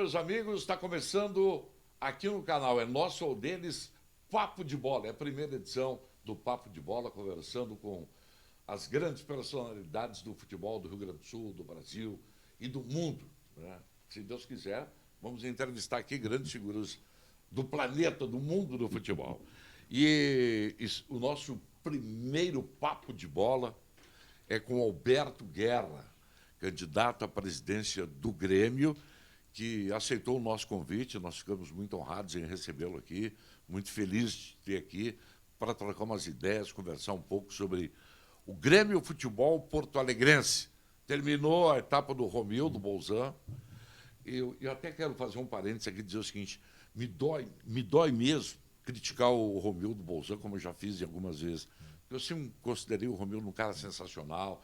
meus amigos, está começando aqui no canal, é nosso ou deles, Papo de Bola. É a primeira edição do Papo de Bola, conversando com as grandes personalidades do futebol do Rio Grande do Sul, do Brasil e do mundo, né? Se Deus quiser, vamos entrevistar aqui grandes figuras do planeta, do mundo do futebol. E o nosso primeiro Papo de Bola é com Alberto Guerra, candidato à presidência do Grêmio, que aceitou o nosso convite. Nós ficamos muito honrados em recebê-lo aqui, muito felizes de ter aqui para trocar umas ideias, conversar um pouco sobre o Grêmio Futebol Porto-Alegrense. Terminou a etapa do Romildo Bolzan. Eu até quero fazer um parênteses aqui e dizer o seguinte: me dói mesmo criticar o Romildo Bolzan, como eu já fiz algumas vezes. Eu sempre considerei o Romildo um cara sensacional,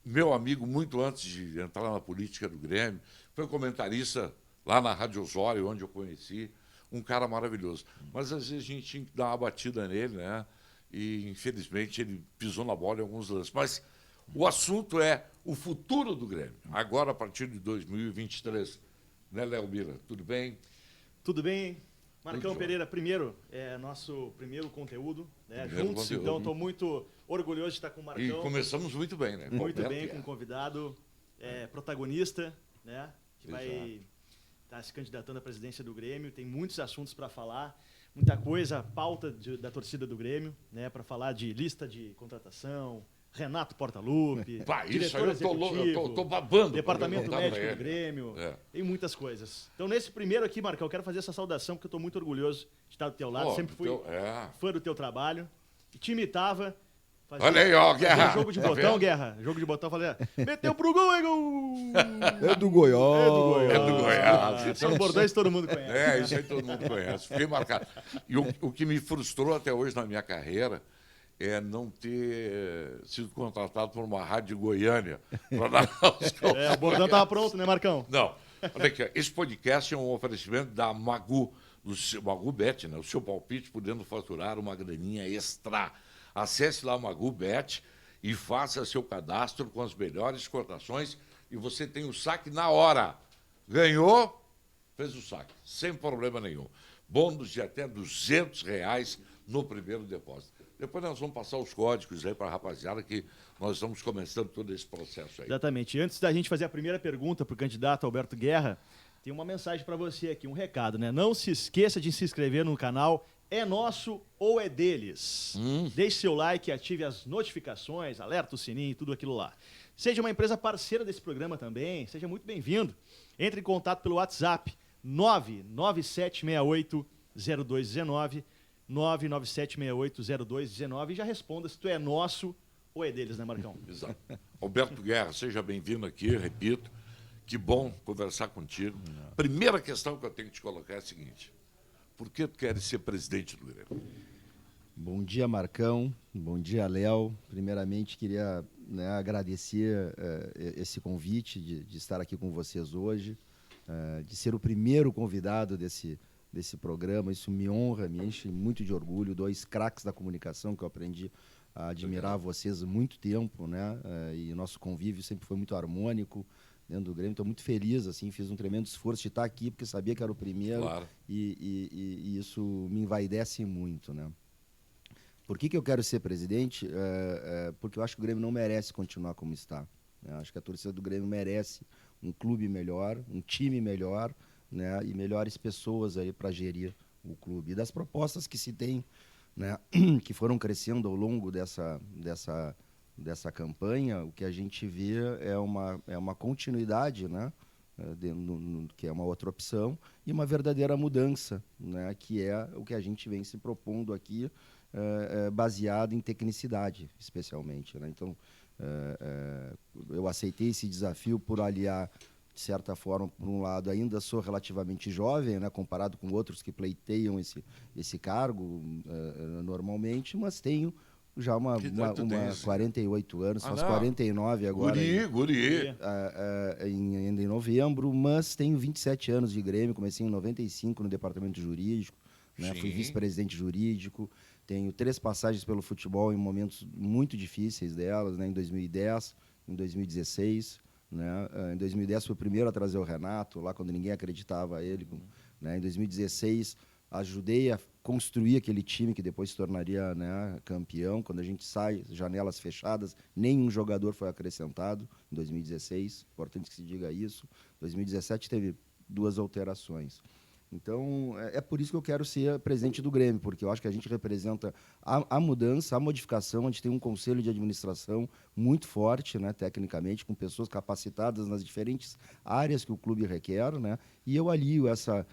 meu amigo muito antes de entrar na política do Grêmio, foi comentarista lá na Rádio Osório, onde eu conheci, um cara maravilhoso. Mas às vezes a gente tinha que dar uma batida nele, né? E infelizmente ele pisou na bola em alguns lances. Mas o assunto é o futuro do Grêmio, agora a partir de 2023. Né, Léo Mira? Tudo bem? Tudo bem? Marcão Pereira, primeiro, nosso primeiro conteúdo, né? Juntos, conteúdo. Então estou muito orgulhoso de estar com o Marcão. E começamos muito bem, né? Muito bem, com um convidado protagonista, né? Que vai estar se candidatando à presidência do Grêmio. Tem muitos assuntos para falar, muita coisa, pauta da torcida do Grêmio, né? Para falar de lista de contratação, Renato Portaluppi, diretor executivo, eu tô babando, departamento médico do Grêmio, tem muitas coisas. Então, nesse primeiro aqui, Marcão, eu quero fazer essa saudação, porque eu estou muito orgulhoso de estar do teu lado, sempre fui fã do teu trabalho, e te imitava. Olha aí, ó, Guerra. Jogo de botão, Guerra. Jogo de botão, falei, meteu pro gol, é gol! É do Goiás. É do Goiás. São bordões que todo mundo conhece. Isso aí todo mundo conhece. Fiquei marcado. E o que me frustrou até hoje na minha carreira é não ter sido contratado por uma rádio de Goiânia para narrar os o bordão estava pronto, né, Marcão? Não. Olha aqui, esse podcast é um oferecimento da Magu, do Magu Bet, né? O seu palpite podendo faturar uma graninha extra. Acesse lá o Magu Bet e faça seu cadastro com as melhores cotações e você tem o saque na hora. Ganhou, fez o saque, sem problema nenhum. Bônus de até R$200 no primeiro depósito. Depois nós vamos passar os códigos aí para a rapaziada, que nós estamos começando todo esse processo aí. Exatamente. Antes da gente fazer a primeira pergunta para o candidato Alberto Guerra, tem uma mensagem para você aqui, um recado, né? Não se esqueça de se inscrever no canal É Nosso ou É Deles. Deixe seu like, ative as notificações, alerta o sininho, tudo aquilo lá. Seja uma empresa parceira desse programa também, seja muito bem-vindo. Entre em contato pelo WhatsApp 997680219, 997680219 e já responda se tu é nosso ou é deles, né, Marcão? Exato. Alberto Guerra, seja bem-vindo aqui, repito. Que bom conversar contigo. Primeira questão que eu tenho que te colocar é a seguinte: por que tu queres ser presidente do Grêmio? Bom dia, Marcão. Bom dia, Léo. Primeiramente, queria agradecer esse convite de estar aqui com vocês hoje, de ser o primeiro convidado desse programa. Isso me honra, me enche muito de orgulho. 2 craques da comunicação que eu aprendi a admirar vocês há muito tempo, né? E o nosso convívio sempre foi muito harmônico dentro do Grêmio. Estou muito feliz, assim, fiz um tremendo esforço de estar aqui, porque sabia que era o primeiro. Claro. E isso me envaidece muito, né? Por que eu quero ser presidente? Porque eu acho que o Grêmio não merece continuar como está, né? Acho que a torcida do Grêmio merece um clube melhor, um time melhor, né? E melhores pessoas aí para gerir o clube. E das propostas que se tem, né? Que foram crescendo ao longo dessa campanha, o que a gente vê é uma continuidade, né? Que é uma outra opção, e uma verdadeira mudança, né? Que é o que a gente vem se propondo aqui, baseado em tecnicidade, especialmente, né? Então, eu aceitei esse desafio por aliar, de certa forma, por um lado, ainda sou relativamente jovem, né, comparado com outros que pleiteiam esse cargo normalmente, mas tenho já uma 48 anos, faço 49 agora. Guri. Ainda em novembro, mas tenho 27 anos de Grêmio, comecei em 95 no departamento jurídico, né, fui vice-presidente jurídico, tenho 3 passagens pelo futebol em momentos muito difíceis delas, né, em 2010, em 2016, né? Em 2010 foi o primeiro a trazer o Renato, lá quando ninguém acreditava ele, né? Em 2016 ajudei a construir aquele time que depois se tornaria, né, campeão. Quando a gente sai, janelas fechadas, nenhum jogador foi acrescentado em 2016, importante que se diga isso. 2017 teve 2 alterações. Então, é por isso que eu quero ser presidente do Grêmio, porque eu acho que a gente representa a mudança, a modificação. A gente tem um conselho de administração muito forte, né, tecnicamente, com pessoas capacitadas nas diferentes áreas que o clube requer, né, e eu alio essa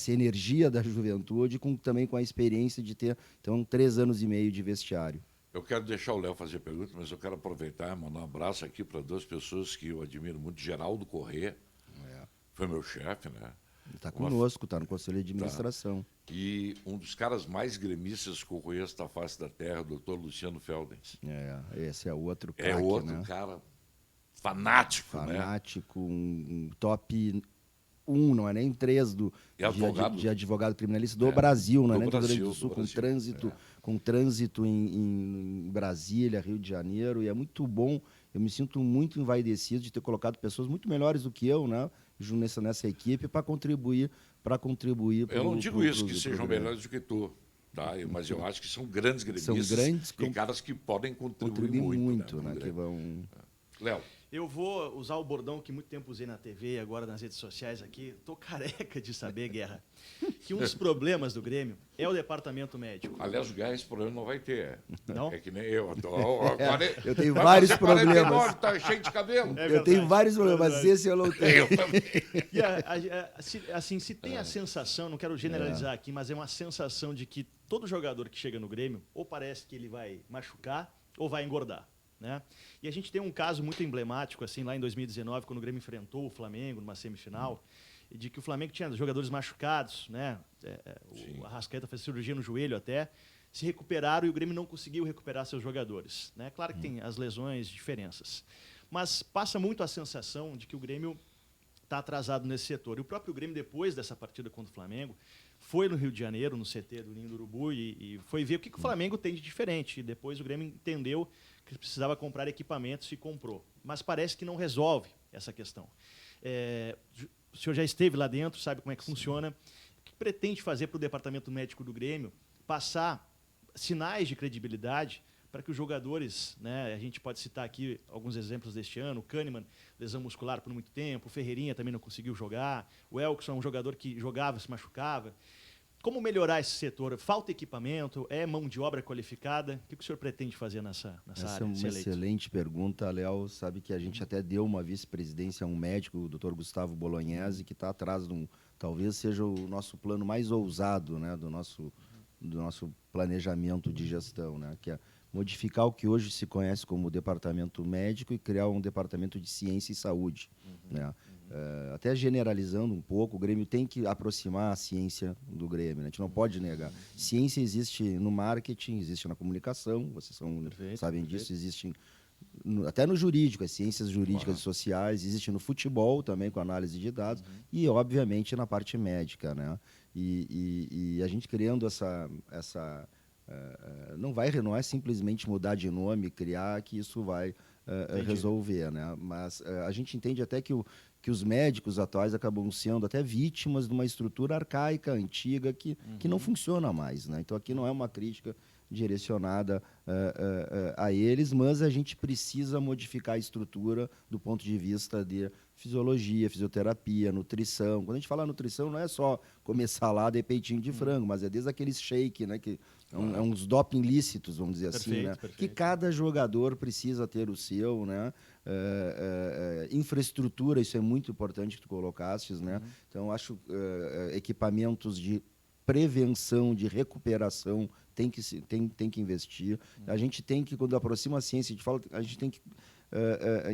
energia da juventude também com a experiência de ter, então, 3 anos e meio de vestiário. Eu quero deixar o Léo fazer pergunta, mas eu quero aproveitar e mandar um abraço aqui para 2 pessoas que eu admiro muito. Geraldo Corrêa, foi meu chefe, né? Está conosco, está no Conselho de Administração. Tá. E um dos caras mais gremistas que eu conheço da face da terra, o doutor Luciano Feldens. Esse é outro craque, É outro, né? Cara fanático, né? Fanático, um top 1, não é nem 3 de advogado criminalista do Brasil, não é nem do Rio Grande do Sul, com trânsito em Brasília, Rio de Janeiro, e é muito bom. Eu me sinto muito envaidecido de ter colocado pessoas muito melhores do que eu, né, nessa equipe para contribuir. Eu não digo isso que sejam melhores do que tu, tá? Mas eu acho que são grandes gremistas e caras que podem contribuir muito, né, que vão... Léo. Eu vou usar o bordão que muito tempo usei na TV, agora nas redes sociais aqui. Tô careca de saber, Guerra, que um dos problemas do Grêmio é o departamento médico. Aliás, o Guerra esse problema não vai ter. Não? É que nem eu. Eu tenho vários problemas. Tá cheio de cabelo. Eu tenho vários problemas, mas esse eu não tenho. Eu também. E assim, se tem a sensação, não quero generalizar aqui, mas é uma sensação de que todo jogador que chega no Grêmio, ou parece que ele vai machucar, ou vai engordar. Né? E a gente tem um caso muito emblemático, assim, lá em 2019, quando o Grêmio enfrentou o Flamengo numa semifinal, de que o Flamengo tinha jogadores machucados, né? O Arrascaeta fez cirurgia no joelho até, se recuperaram e o Grêmio não conseguiu recuperar seus jogadores. Né? Claro que tem as lesões, diferenças. Mas passa muito a sensação de que o Grêmio está atrasado nesse setor. E o próprio Grêmio, depois dessa partida contra o Flamengo, foi no Rio de Janeiro, no CT do Ninho do Urubu, e foi ver o que o Flamengo tem de diferente. E depois o Grêmio entendeu que precisava comprar equipamentos e comprou. Mas parece que não resolve essa questão. O senhor já esteve lá dentro, sabe como é que funciona. O que pretende fazer para o departamento médico do Grêmio passar sinais de credibilidade para que os jogadores, né, a gente pode citar aqui alguns exemplos deste ano, o Kahneman, lesão muscular por muito tempo, o Ferreirinha também não conseguiu jogar, o Elkson é um jogador que jogava, se machucava. Como melhorar esse setor? Falta equipamento? É mão de obra qualificada? O que o senhor pretende fazer nessa área? Essa é uma excelente pergunta, Léo. Sabe que a gente até deu uma vice-presidência a um médico, o Dr. Gustavo Bolognese, que está atrás de talvez seja o nosso plano mais ousado, né, do nosso planejamento de gestão, né, que é modificar o que hoje se conhece como departamento médico e criar um departamento de ciência e saúde. Né? Até generalizando um pouco, o Grêmio tem que aproximar a ciência do Grêmio, né? A gente não pode negar. Ciência existe no marketing, existe na comunicação, vocês sabem disso, existe até no jurídico, as ciências jurídicas e sociais, existe no futebol também, com análise de dados, e, obviamente, na parte médica. Né? E a gente criando essa não é simplesmente mudar de nome, criar, que isso vai resolver. Né? Mas a gente entende até que os médicos atuais acabam sendo até vítimas de uma estrutura arcaica, antiga, que não funciona mais. Né? Então, aqui não é uma crítica direcionada a eles, mas a gente precisa modificar a estrutura do ponto de vista de fisiologia, fisioterapia, nutrição. Quando a gente fala nutrição, não é só comer salada e peitinho de frango, mas é desde aqueles shake, né, que é uns doping lícitos, vamos dizer assim, né? Que cada jogador precisa ter o seu, né? Infraestrutura, isso é muito importante que tu colocastes, né? Então, acho equipamentos de prevenção, de recuperação, tem que investir. A gente tem que, quando aproxima a ciência, a gente tem que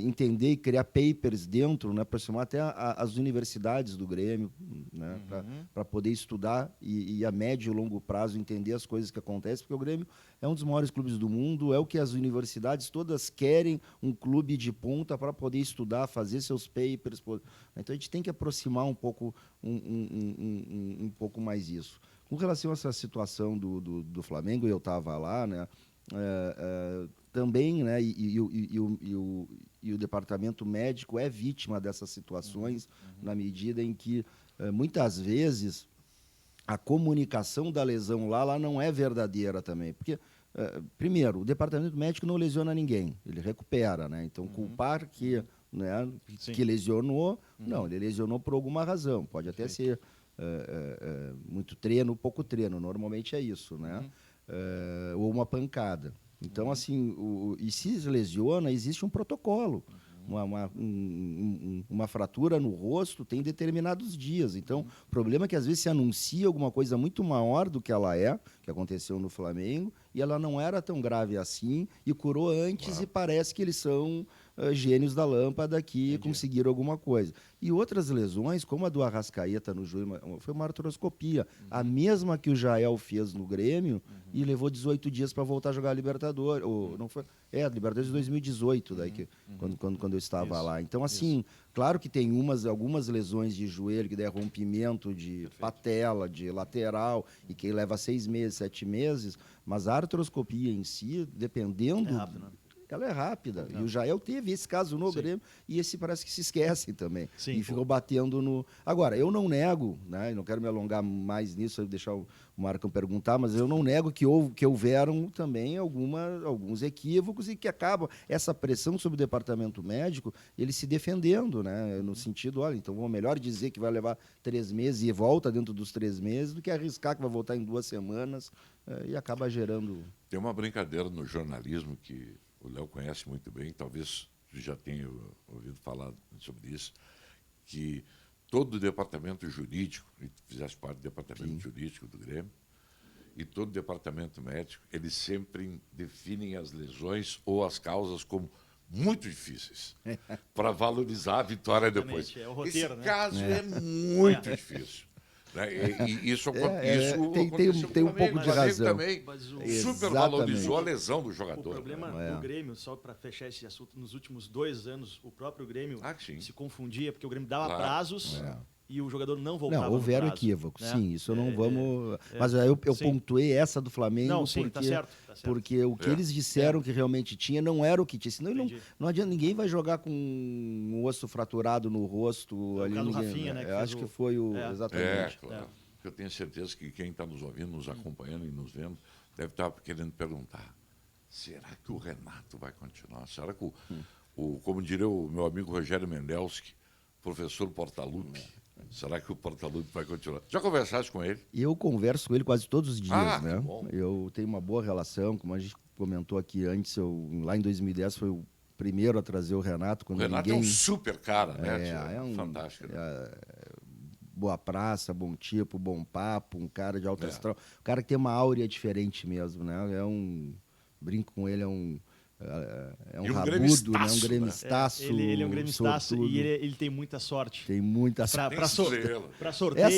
entender e criar papers dentro, né, aproximar até as universidades do Grêmio, né, para poder estudar e a médio e longo prazo entender as coisas que acontecem, porque o Grêmio é um dos maiores clubes do mundo, é o que as universidades todas querem, um clube de ponta para poder estudar, fazer seus papers. Então, a gente tem que aproximar um pouco mais isso. Com relação a essa situação do Flamengo, eu estava lá, né, também, né, e e o departamento médico é vítima dessas situações, na medida em que, muitas vezes, a comunicação da lesão lá não é verdadeira também. Porque, primeiro, o departamento médico não lesiona ninguém, ele recupera, né? Então, culpar que, né, que lesionou, não, ele lesionou por alguma razão. Pode até ser muito treino, pouco treino, normalmente é isso, né? Ou uma pancada. Então, assim, e se lesiona, existe um protocolo. Uma fratura no rosto tem determinados dias. Então, o problema é que às vezes se anuncia alguma coisa muito maior do que ela é, que aconteceu no Flamengo, e ela não era tão grave assim, e curou antes, e parece que eles são gênios da lâmpada que conseguiram alguma coisa. E outras lesões, como a do Arrascaeta no joelho, foi uma artroscopia, a mesma que o Jael fez no Grêmio, e levou 18 dias para voltar a jogar a Libertadores. Ou, não foi, Libertadores de 2018, daí quando eu estava lá. Então, assim, claro que tem algumas lesões de joelho, que daí é rompimento de patela, de lateral, e que leva 6 meses, 7 meses, mas a artroscopia em si, dependendo... É rápido, né? Ela é rápida. E o Jael teve esse caso no Grêmio, e esse parece que se esquece também. Sim. E ficou batendo no... Agora, eu não nego, né, não quero me alongar mais nisso, deixar o Marcão perguntar, mas eu não nego que houveram também alguns equívocos e que acaba essa pressão sobre o departamento médico, ele se defendendo, né, no sentido, olha, então vamos melhor dizer que vai levar 3 meses e volta dentro dos 3 meses do que arriscar que vai voltar em 2 semanas e acaba gerando... Tem uma brincadeira no jornalismo que o Léo conhece muito bem, talvez já tenha ouvido falar sobre isso, que todo o departamento jurídico, e tu fizeste parte do departamento jurídico do Grêmio, e todo o departamento médico, eles sempre definem as lesões ou as causas como muito difíceis, para valorizar a vitória depois. É o roteiro, Esse né? caso é muito difícil. Né? E isso aconteceu tem um pouco de razão. Também Mas supervalorizou a lesão do O jogador. problema do Grêmio, só para fechar esse assunto, nos últimos 2 anos, o próprio Grêmio se confundia, porque o Grêmio dava prazos e o jogador não voltava. Não, houveram no prazo, equívocos, né? sim, isso não vamos... Mas eu pontuei essa do Flamengo porque, tá certo. porque o que eles disseram que realmente tinha não era o que tinha. Senão não adianta, ninguém vai jogar com um osso fraturado no rosto. Ali, caso do ninguém, Rafinha, né, que eu fez acho que foi exatamente. Claro. Eu tenho certeza que quem está nos ouvindo, nos acompanhando e nos vendo, deve estar querendo perguntar, será que o Renato vai continuar? Será que como diria o meu amigo Rogério Mendelski, professor Portaluppi, será que o Portaluppi vai continuar? Já conversaste com ele? Eu converso com ele quase todos os dias, né? Que bom. Eu tenho uma boa relação, como a gente comentou aqui antes, lá em 2010 foi o primeiro a trazer o Renato. Quando O Renato é um super cara, né? Fantástico. Boa praça, bom tipo, bom papo, um cara de alto astral. Um cara que tem uma áurea diferente mesmo, né? Brinco com ele, é um rabudo, né? Um gremistaço. Ele é um gremistaço e ele tem muita sorte. Tem muita sorte. Para sorteios,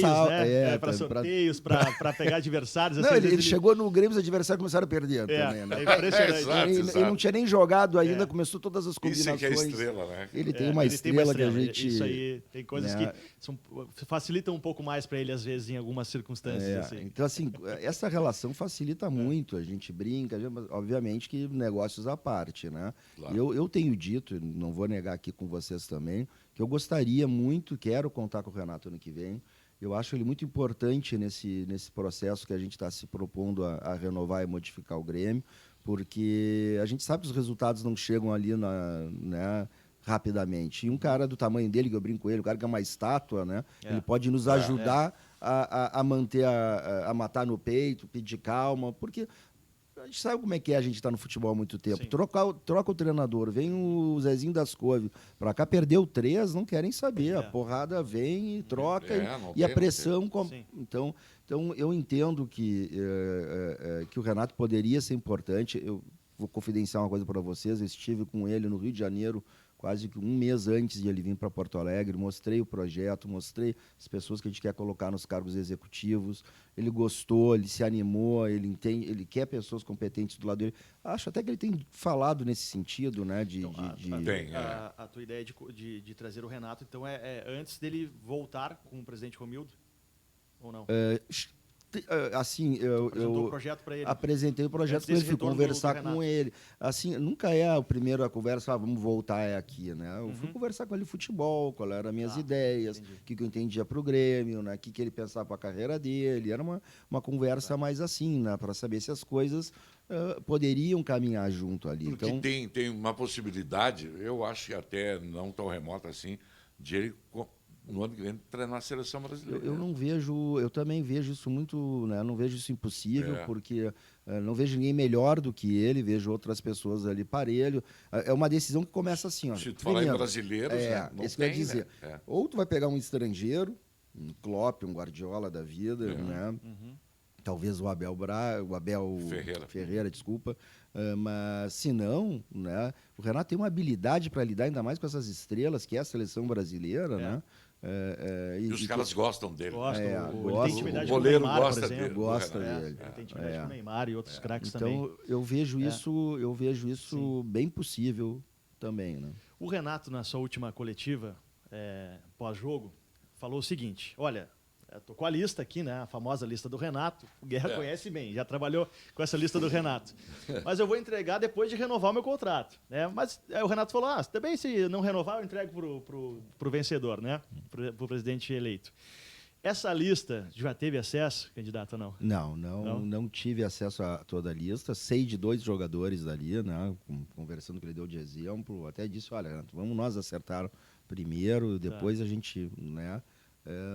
né? Para sorteios, para pegar adversários. Não, assim, ele chegou no Grêmio, os adversários começaram a perder também, né? É impressionante. Ele não tinha nem jogado ainda, começou todas as combinações. Isso é que é estrela, né? Ele tem uma estrela que a gente... Isso aí, tem coisas que facilitam um pouco mais para ele, às vezes, em algumas circunstâncias. Assim. Então, assim, essa relação facilita muito. A gente brinca, mas, obviamente que negócios à parte, né? Claro. Eu tenho dito, não vou negar aqui com vocês também, que eu gostaria muito, quero contar com o Renato ano que vem. Eu acho ele muito importante nesse processo que a gente está se propondo a renovar e modificar o Grêmio, porque a gente sabe que os resultados não chegam ali né, rapidamente. E um cara do tamanho dele, que eu brinco com ele, um cara que é uma estátua, né? Ele pode nos ajudar a manter, a matar no peito, pedir calma, porque... A gente sabe como é que a gente está no futebol há muito tempo. Troca o treinador, vem o Zezinho das Couve para cá, perdeu 3, não querem saber. A porrada vem e troca e a pressão... Então, eu entendo que o Renato poderia ser importante. Eu vou confidenciar uma coisa para vocês. Eu estive com ele no Rio de Janeiro quase que um mês antes de ele vir para Porto Alegre, mostrei o projeto, mostrei as pessoas que a gente quer colocar nos cargos executivos. Ele gostou, ele se animou, ele quer pessoas competentes do lado dele. Acho até que ele tem falado nesse sentido, né? A tua ideia de trazer o Renato, então, é antes dele voltar com o presidente Romildo? Ou não? Assim, Apresentou o projeto para ele. apresentei o projeto com ele, fui conversar com ele. Assim, nunca é a primeira conversa, vamos voltar aqui, né? Eu fui conversar com ele futebol, qual eram as minhas ideias, o que eu entendia para o Grêmio, né? O que ele pensava para a carreira dele. Era uma conversa mais assim, né? Para saber se as coisas poderiam caminhar junto ali. Porque Então, tem uma possibilidade, eu acho que até não tão remota assim, de ele, no ano que vem, treinar a seleção brasileira. eu também vejo isso muito, né? Não vejo isso impossível, É. porque não vejo ninguém melhor do que ele, vejo outras pessoas ali parelho. É uma decisão que começa assim, ó. Se tu falar em Primeiro, brasileiros, né? Não isso que eu ia tem, dizer. né? É. Ou tu vai pegar um estrangeiro, um Klopp, um Guardiola da vida, né? Talvez o Abel Ferreira, desculpa. Mas se não, né? O Renato tem uma habilidade para lidar ainda mais com essas estrelas, que é a seleção brasileira, né? E os caras gostam dele. Gosta. É, Ele gosta. tem intimidade O com o goleiro Neymar, gosta por exemplo. dele. Gosta É. dele. Ele tem intimidade com o Neymar e outros craques Então, também. eu vejo isso bem possível também, né? O Renato, na sua última coletiva, pós-jogo, falou o seguinte: olha, eu tô com a lista aqui, né? A famosa lista do Renato. O Guerra conhece bem, já trabalhou com essa lista do Renato. Mas eu vou entregar depois de renovar o meu contrato, né? Mas aí o Renato falou: também se não renovar, eu entrego pro vencedor, né? Pro presidente eleito. Essa lista, já teve acesso, candidato ou não? Não tive acesso a toda a lista. Sei de 2 jogadores ali, né? Conversando que ele deu de exemplo. Até disse, olha, Renato, vamos nós acertar primeiro, depois a gente, né?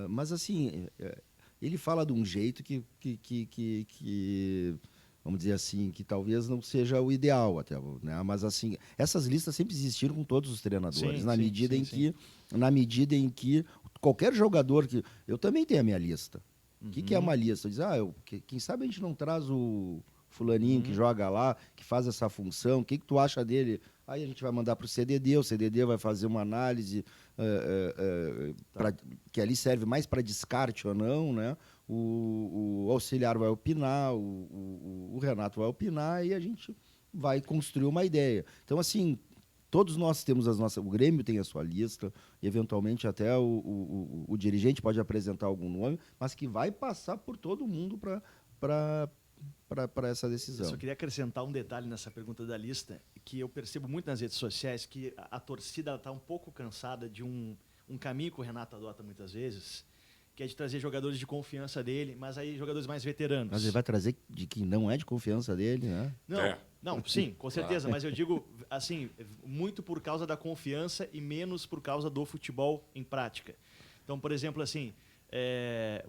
Mas assim, ele fala de um jeito que, vamos dizer assim, que talvez não seja o ideal até, né? Mas assim, essas listas sempre existiram com todos os treinadores, na medida em que qualquer jogador que eu também tenho a minha lista. O que é uma lista? Diz, quem sabe a gente não traz o fulaninho que joga lá, que faz essa função, o que tu acha dele? Aí a gente vai mandar para o CDD vai fazer uma análise que ali serve mais para descarte ou não, né? O auxiliar vai opinar, o Renato vai opinar e a gente vai construir uma ideia. Então, assim, todos nós temos as nossas... O Grêmio tem a sua lista, eventualmente até o dirigente pode apresentar algum nome, mas que vai passar por todo mundo para essa decisão. Eu só queria acrescentar um detalhe nessa pergunta da lista, que eu percebo muito nas redes sociais, que a torcida está um pouco cansada de um caminho que o Renato adota muitas vezes, que é de trazer jogadores de confiança dele, mas aí jogadores mais veteranos. Mas ele vai trazer de quem não é de confiança dele, né? Não, sim, com certeza, mas eu digo, assim, muito por causa da confiança e menos por causa do futebol em prática. Então, por exemplo, assim,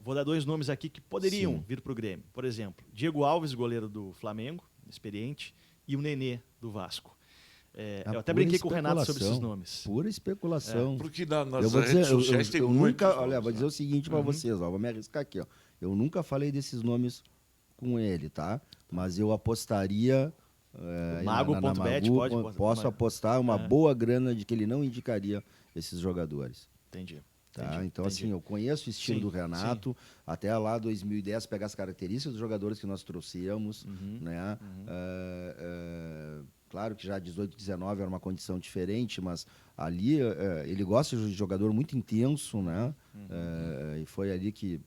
vou dar 2 nomes aqui que poderiam vir para o Grêmio. Por exemplo, Diego Alves, goleiro do Flamengo, experiente, e o Nenê, do Vasco. Eu até brinquei com o Renato sobre esses nomes. Pura especulação. Porque nas redes sociais tem muitos nomes, olha, vou dizer o seguinte para vocês, vou me arriscar aqui. Ó. Eu nunca falei desses nomes com ele, tá? Mas eu apostaria... Mago.bet, posso apostar uma boa grana de que ele não indicaria esses jogadores. Entendi. Tá? Então, assim, eu conheço o estilo do Renato, até lá 2010, pegar as características dos jogadores que nós trouxemos, né? Claro que já 18, 19 era uma condição diferente, mas ali ele gosta de jogador muito intenso, né? E foi ali que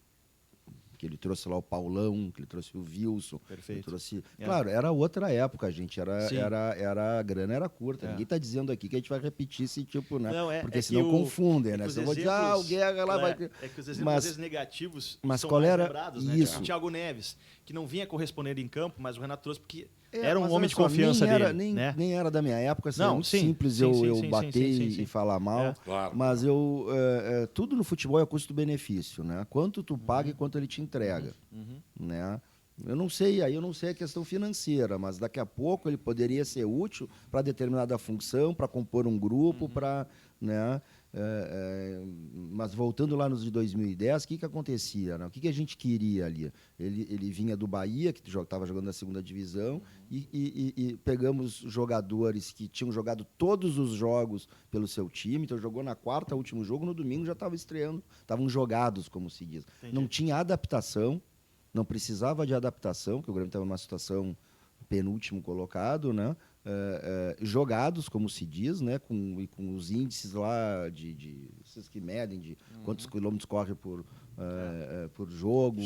ele trouxe lá o Paulão, que ele trouxe o Wilson. Perfeito. Trouxe... Claro, era outra época, gente. A grana era curta. Ninguém está dizendo aqui que a gente vai repetir esse tipo, né? Não, porque senão confundem, né? Senão vou dizer, o Guerra lá vai... É que os exemplos às vezes negativos mas são qual mais era lembrados, né? isso? Tipo o Thiago Neves, que não vinha corresponder em campo, mas o Renato trouxe porque É, era um mas homem olha de só, confiança nem era, dele. né? Nem era da minha época, assim, Não, é muito sim, simples sim, eu sim, bater sim. e falar mal. É. Claro. Mas tudo no futebol é custo-benefício, né? Quanto tu paga e quanto ele te entrega, né? Eu não sei a questão financeira, mas daqui a pouco ele poderia ser útil para determinada função, para compor um grupo, para, né? Mas voltando lá nos de 2010, o que acontecia? Né? O que a gente queria ali? Ele vinha do Bahia, que estava jogando na segunda divisão, e pegamos jogadores que tinham jogado todos os jogos pelo seu time, então jogou na quarta, último jogo, no domingo já estava estreando, estavam jogados, como se diz. Entendi. Não tinha adaptação, não precisava de adaptação, porque o Grêmio estava numa situação penúltimo colocado, né? jogados, como se diz, né, com os índices lá esses que medem de quantos quilômetros corre por jogo,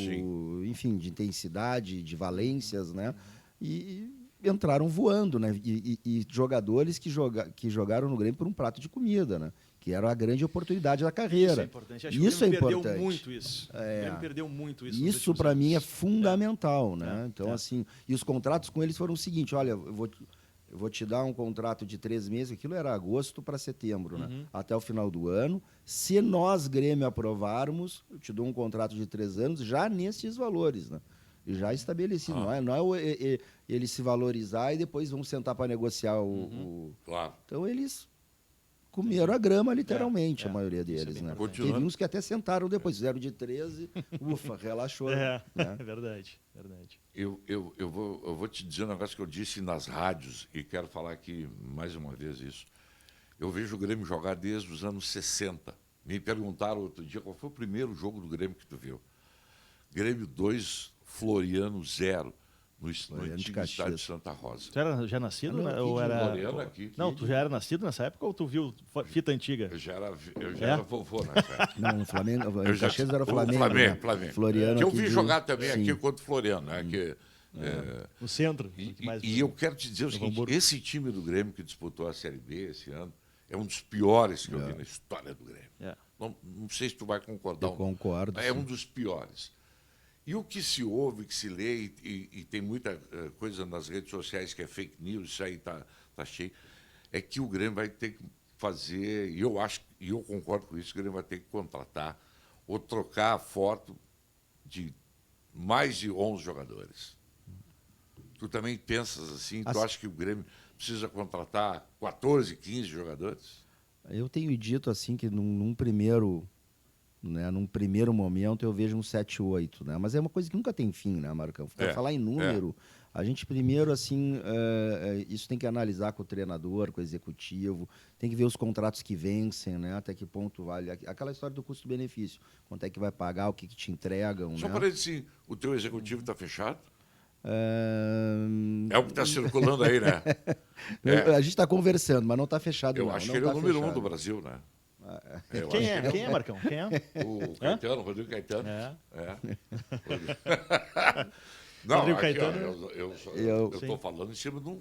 enfim, de intensidade, de valências, né, e entraram voando, né, e jogadores que jogaram no Grêmio por um prato de comida, né, que era a grande oportunidade da carreira. Isso é importante. Acho Isso que o é Grêmio perdeu importante. muito isso. O Grêmio perdeu muito isso. Isso para mim é fundamental, né? Então, assim, e os contratos com eles foram o seguinte: olha, eu vou te dar um contrato de 3 meses, aquilo era agosto para setembro, né? Até o final do ano. Se nós, Grêmio, aprovarmos, eu te dou um contrato de 3 anos já nesses valores, né? Já estabelecido. Não é ele se valorizar e depois vamos sentar para negociar Claro. Então, eles comeram a grama, literalmente, a maioria deles, né? Teve uns que até sentaram depois, fizeram de 13, ufa, relaxou. Né? Né? Verdade. Eu vou te dizer um negócio que eu disse nas rádios e quero falar aqui mais uma vez isso. Eu vejo o Grêmio jogar desde os anos 60. Me perguntaram outro dia qual foi o primeiro jogo do Grêmio que tu viu. Grêmio 2, Floriano 0. No antigo estádio de Santa Rosa. Tu era já nascido? Ou era... Floriano aqui. Não, tu já era nascido nessa época ou tu viu fita antiga? Eu já era vovô nessa época. Não, no Flamengo, em Caxias era o Flamengo. Flamengo. Floriano que eu vi jogar também sim. aqui contra o Floriano. Né? O centro. E eu quero te dizer o seguinte, esse time do Grêmio que disputou a Série B esse ano é um dos piores que eu vi na história do Grêmio. Não sei se tu vai concordar. Eu concordo. É um dos piores. E o que se ouve, que se lê, e tem muita coisa nas redes sociais que é fake news, isso aí tá cheio, é que o Grêmio vai ter que fazer, e eu concordo com isso, o Grêmio vai ter que contratar ou trocar a foto de mais de 11 jogadores. Tu também pensas assim? Tu acha que o Grêmio precisa contratar 14, 15 jogadores? Eu tenho dito assim que num primeiro momento eu vejo um 7, 8, né? Mas é uma coisa que nunca tem fim, né, Marcão? Para falar em número, a gente primeiro, assim, isso tem que analisar com o treinador, com o executivo, tem que ver os contratos que vencem, né? Até que ponto vale. Aquela história do custo-benefício. Quanto é que vai pagar, o que te entregam, Só né? para dizer, o teu executivo está fechado? É o que está circulando aí, né? A gente está conversando, mas não está fechado. Eu acho que ele é o número 1 do Brasil, né? Quem é, Marcão? Quem é? O Caetano, Rodrigo Caetano. Não, Rodrigo aqui, Caetano. Eu estou falando em cima do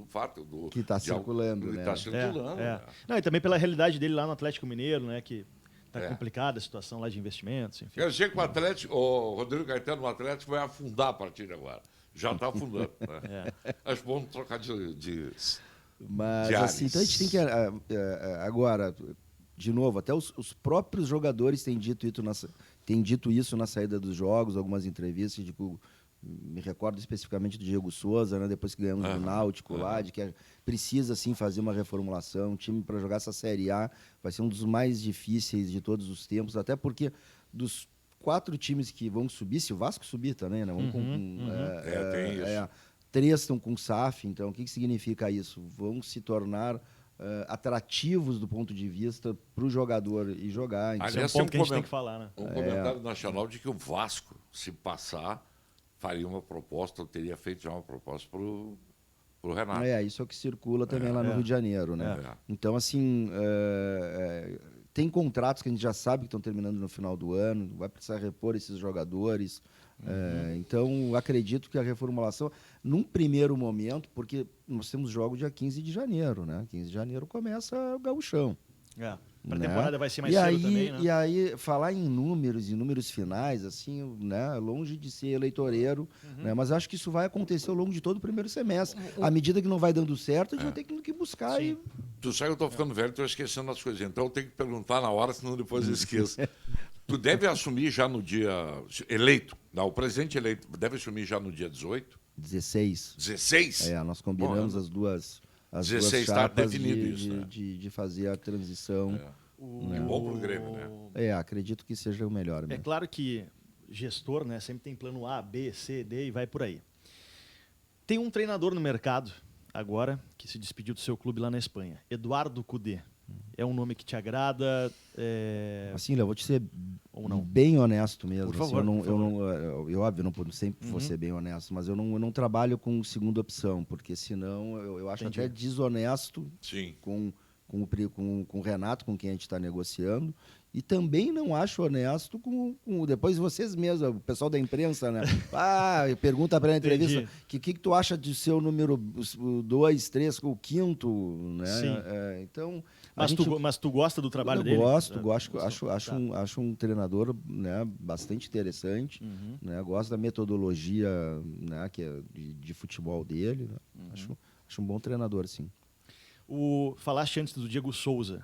fato que está circulando, né? Está circulando. Não, e também pela realidade dele lá no Atlético Mineiro, né? Que está complicada a situação lá de investimentos, enfim. Eu sei que o Rodrigo Caetano no Atlético vai afundar a partir de agora. Já está afundando. Né? Acho bom trocar de Mas, assim, então a gente tem que... agora, de novo, até os próprios jogadores têm dito isso na saída dos jogos, algumas entrevistas, me recordo especificamente do Diego Souza, né, depois que ganhamos do Náutico lá, de que precisa, sim, fazer uma reformulação. O time para jogar essa Série A vai ser um dos mais difíceis de todos os tempos, até porque dos 4 times que vão subir, se o Vasco subir também, né? Tem isso. 3 estão com SAF, então o que significa isso? Vão se tornar atrativos do ponto de vista para o jogador e jogar. Então, aliás, é um ponto que a gente tem que falar, né? Um comentário nacional de que o Vasco, se passar, faria uma proposta, ou teria feito já uma proposta para o Renato. Isso é o que circula também lá no Rio de Janeiro, né? Então, assim, tem contratos que a gente já sabe que estão terminando no final do ano, vai precisar repor esses jogadores. Então, acredito que a reformulação, num primeiro momento, porque nós temos jogo dia 15 de janeiro, né? 15 de janeiro começa o Gauchão. A temporada vai ser mais cedo também, né? E aí, falar em números finais, assim, né? Longe de ser eleitoreiro, né? Mas acho que isso vai acontecer ao longo de todo o primeiro semestre. À medida que não vai dando certo, a gente vai ter que buscar. Sim. Tu sabe que eu estou ficando velho, estou esquecendo as coisas. Então eu tenho que perguntar na hora, senão depois eu esqueço. Tu deve assumir já no dia eleito, o presidente eleito deve assumir já no dia 18? 16. 16? Nós combinamos as duas 16 está definido isso, né? de fazer a transição. É bom para o Grêmio, né? Acredito que seja o melhor mesmo. É claro que gestor, né, sempre tem plano A, B, C, D e vai por aí. Tem um treinador no mercado agora que se despediu do seu clube lá na Espanha, Eduardo Cudê. É um nome que te agrada? Assim, Léo, vou te ser ou não? Bem honesto mesmo. Por assim, favor, eu óbvio, não sempre vou ser bem honesto, mas eu não trabalho com segunda opção, porque senão eu acho Entendi. até desonesto Sim. com o Renato, com quem a gente está negociando, e também não acho honesto depois vocês mesmos, o pessoal da imprensa, né? Pergunta para a entrevista, Entendi. que tu acha de ser o número 2, 3, o quinto, né? Sim. Então, Mas tu gosta do trabalho eu dele? gosto, Tá. acho um treinador, né, bastante interessante, né? Gosto da metodologia, né, que é de futebol dele, né? Acho um bom treinador, sim. Falaste antes do Diego Souza.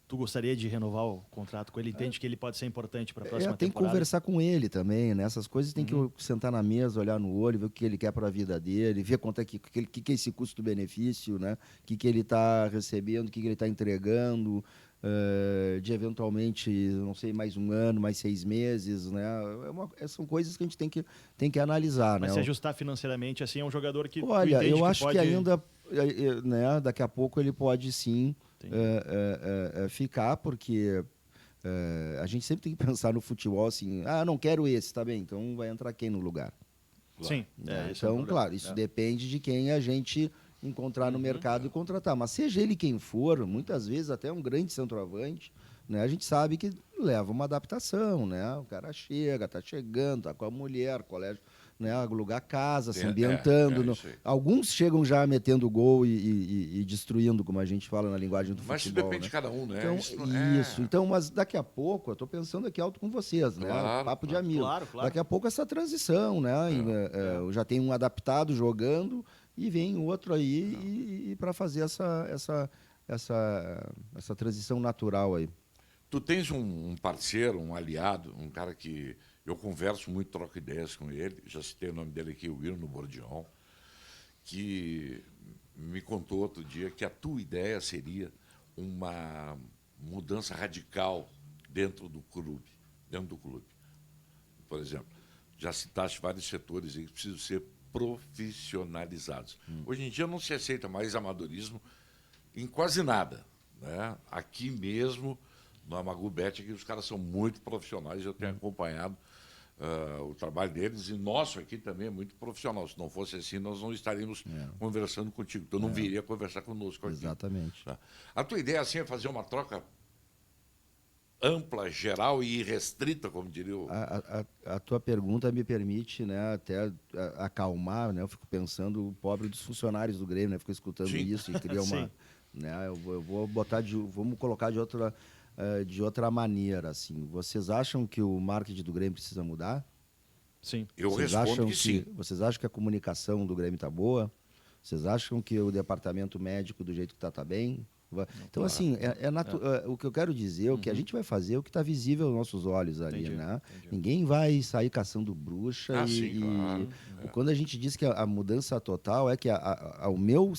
Tu gostaria de renovar o contrato com ele? Entende que ele pode ser importante para a próxima Tem que temporada? conversar com ele também, né? Essas coisas tem que sentar na mesa, olhar no olho, ver o que ele quer para a vida dele, ver quanto é que é esse custo-benefício, né? O que ele está recebendo, o que ele está entregando, de eventualmente, não sei, mais um ano, mais 6 meses, né? São coisas que a gente tem que analisar, Mas né? se ajustar financeiramente, assim, é um jogador que tu Olha, entende eu que acho pode... que ainda, né, daqui a pouco ele pode sim ficar, porque a gente sempre tem que pensar no futebol assim, não quero esse, tá bem, então vai entrar quem no lugar? Sim. Né? Esse é um Então, problema. claro, isso depende de quem a gente encontrar no mercado e contratar. Mas seja ele quem for, muitas vezes até um grande centroavante, né, a gente sabe que leva uma adaptação, né? O cara chega, tá chegando, tá com a mulher, colégio, né, alugar casa, se ambientando. Alguns chegam já metendo gol e destruindo, como a gente fala na linguagem do Mas futebol. Mas depende né? de cada um, né? Então, isso. Então, mas daqui a pouco, eu estou pensando aqui alto com vocês, Claro, né? Papo de amigo. Claro. Daqui a pouco essa transição, né? Já tem um adaptado jogando e vem outro aí para fazer essa transição natural aí. Tu tens um parceiro, um aliado, um cara que eu converso muito, troco ideias com ele, já citei o nome dele aqui, o Irno Bordion, que me contou outro dia que a tua ideia seria uma mudança radical dentro do clube. Por exemplo, já citaste vários setores aí que precisam ser profissionalizados. Hoje em dia não se aceita mais amadorismo em quase nada, né? Aqui mesmo, no Amagubete, aqui os caras são muito profissionais, eu tenho acompanhado o trabalho deles, e nosso aqui também é muito profissional. Se não fosse assim, nós não estaríamos conversando contigo. Tu não viria conversar conosco aqui. Exatamente. Tá? A tua ideia assim é fazer uma troca ampla, geral e irrestrita, como diria o... A tua pergunta me permite, né, até acalmar, né? Eu fico pensando o pobre dos funcionários do Grêmio, né? Fico escutando isso e cria uma... né, eu vou botar vamos colocar de outra maneira, assim. Vocês acham que o marketing do Grêmio precisa mudar? Sim. Eu respondo que sim. Vocês acham que a comunicação do Grêmio está boa? Vocês acham que o departamento médico, do jeito que está bem? Então, assim, o que eu quero dizer, o que a gente vai fazer, é o que está visível aos nossos olhos ali, né? Ninguém vai sair caçando bruxa quando a gente diz que a mudança total é que ao meu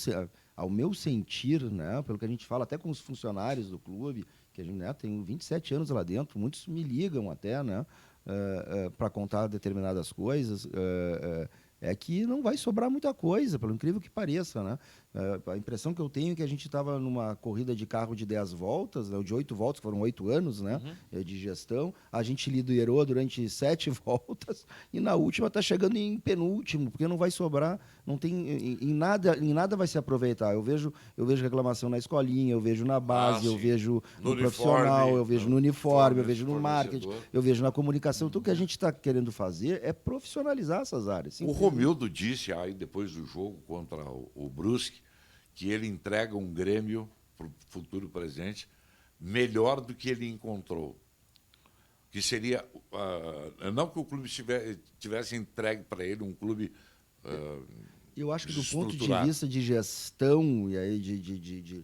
sentir, né, pelo que a gente fala até com os funcionários do clube, que a gente, né, tem 27 anos lá dentro, muitos me ligam até, né, para contar determinadas coisas, é que não vai sobrar muita coisa, pelo incrível que pareça, né? A impressão que eu tenho é que a gente estava numa corrida de carro de 10 voltas, né, de 8 voltas, que foram 8 anos, né, de gestão. A gente liderou durante 7 voltas e na última está chegando em penúltimo, porque não vai sobrar, não tem em nada vai se aproveitar. Eu vejo reclamação na escolinha, eu vejo na base, eu vejo no profissional, eu vejo no uniforme, eu vejo no marketing, eu vejo na comunicação. Então o que a gente está querendo fazer é profissionalizar essas áreas. O Romildo disse aí depois do jogo contra o Brusque que ele entrega um Grêmio para o futuro presente melhor do que ele encontrou. Que seria, não que o clube tivesse entregue para ele um clube eu acho que do ponto de vista de gestão, e aí de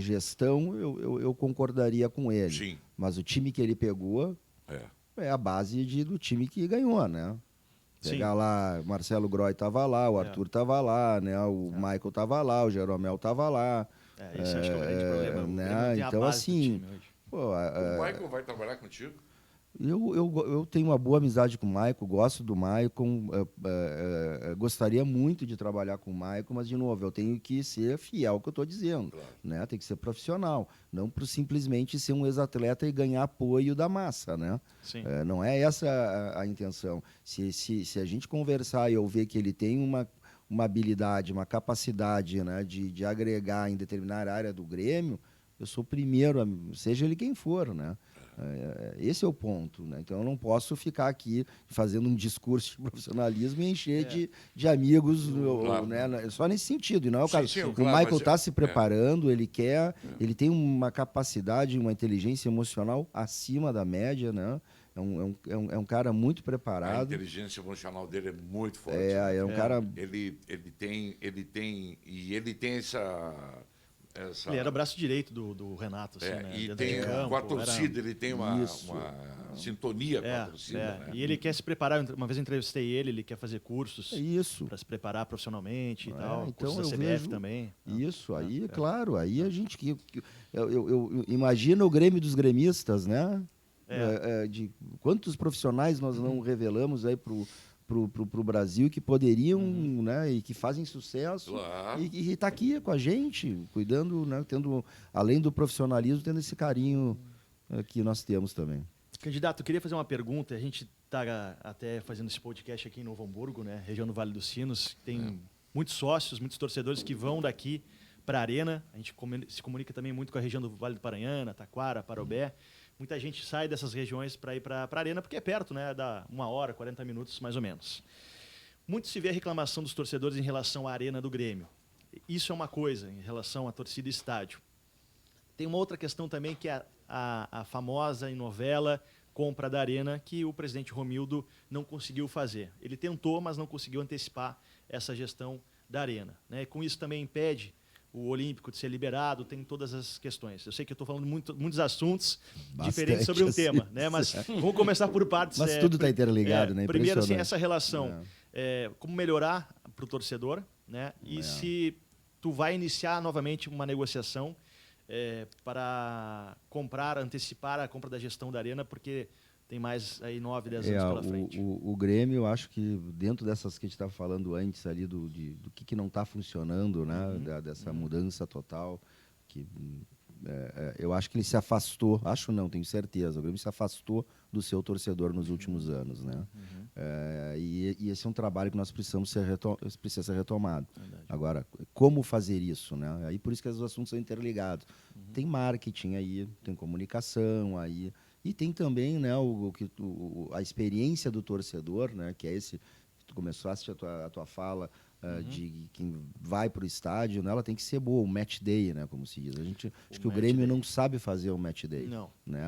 gestão, eu concordaria com ele. Sim. Mas o time que ele pegou é a base do time que ganhou, né? Pegar lá, Marcelo Groy estava lá, o Arthur estava lá, né? O Michael estava lá, o Jeromel estava lá. Esse acho que é o grande problema. Né? Então, assim... o Michael vai trabalhar contigo? Eu tenho uma boa amizade com o Maicon, gosto do Maicon, gostaria muito de trabalhar com o Maicon, mas, de novo, eu tenho que ser fiel ao que eu estou dizendo, Claro. né? Tem que ser profissional, não por simplesmente ser um ex-atleta e ganhar apoio da massa, né? Sim. Não é essa a intenção. Se a gente conversar e eu ver que ele tem uma habilidade, uma capacidade, né, de agregar em determinada área do Grêmio, eu sou o primeiro, seja ele quem for, né? Esse é o ponto, né? Então eu não posso ficar aqui fazendo um discurso de profissionalismo e encher de amigos, Claro. né? Só nesse sentido. E não é o Sim, caso. sim, O claro, Michael mas está se preparando, ele quer, ele tem uma capacidade, uma inteligência emocional acima da média, né? É um cara muito A preparado. inteligência emocional dele é muito forte. É um cara. Ele tem essa Ele era o braço direito do Renato, assim, né? e Dentro tem de campo, com a torcida, ele tem uma Isso. sintonia com a torcida, né? E ele quer se preparar. Uma vez eu entrevistei ele quer fazer cursos Isso. para se preparar profissionalmente e tal. Então Cursos da eu CBF vejo também. isso aí, claro, aí a gente eu imagina o Grêmio dos gremistas, né? De quantos profissionais nós não revelamos aí pro Brasil que poderiam, né, e que fazem sucesso, Claro. e está aqui com a gente, cuidando, né, tendo, além do profissionalismo, tendo esse carinho que nós temos também. Candidato, eu queria fazer uma pergunta. A gente está até fazendo esse podcast aqui em Novo Hamburgo, né, região do Vale dos Sinos. Tem muitos sócios, muitos torcedores que vão daqui para a Arena. A gente se comunica também muito com a região do Vale do Paranhana, Taquara, Parobé. Muita gente sai dessas regiões para ir para a Arena, porque é perto, né? Dá 1 hora, 40 minutos, mais ou menos. Muito se vê a reclamação dos torcedores em relação à Arena do Grêmio. Isso é uma coisa, em relação à torcida e estádio. Tem uma outra questão também, que é a famosa e novela compra da Arena, que o presidente Romildo não conseguiu fazer. Ele tentou, mas não conseguiu antecipar essa gestão da Arena, né? Com isso também impede o Olímpico de ser liberado, tem todas as questões. Eu sei que eu estou falando muitos assuntos diferentes sobre um tema, né? Mas vamos começar por partes. Mas tudo está interligado, né? Primeiro, assim, essa relação, como melhorar para o torcedor, né? E se tu vai iniciar novamente uma negociação para antecipar a compra da gestão da Arena, porque tem mais aí 9, 10 anos pela frente. O Grêmio, eu acho que dentro dessas que a gente estava falando antes ali, do que não está funcionando, né? Dessa mudança total, que eu acho que ele se afastou, acho não, tenho certeza, o Grêmio se afastou do seu torcedor nos últimos anos, né? E esse é um trabalho que nós precisa ser retomado. Verdade. Agora, como fazer isso, né? Aí por isso que os assuntos são interligados. Tem marketing aí, tem comunicação aí, e tem também, né, a experiência do torcedor, né, que é esse que tu começaste a tua fala, de quem vai para o estádio, né, ela tem que ser boa, o match day, né, como se diz. Acho que o Grêmio não sabe fazer o match day. Não. Né?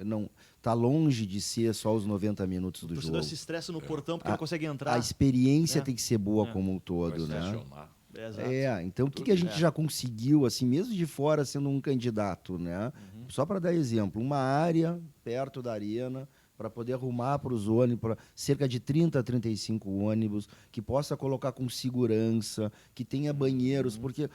Não tá longe de ser só os 90 minutos do jogo. O torcedor se estressa no portão porque não consegue entrar. A experiência tem que ser boa como um todo, Vai né? estacionar. Exato. Então o que a gente já conseguiu, assim, mesmo de fora sendo um candidato, né? Só para dar exemplo, uma área perto da Arena para poder arrumar para os ônibus, cerca de 30 a 35 ônibus, que possa colocar com segurança, que tenha banheiros, porque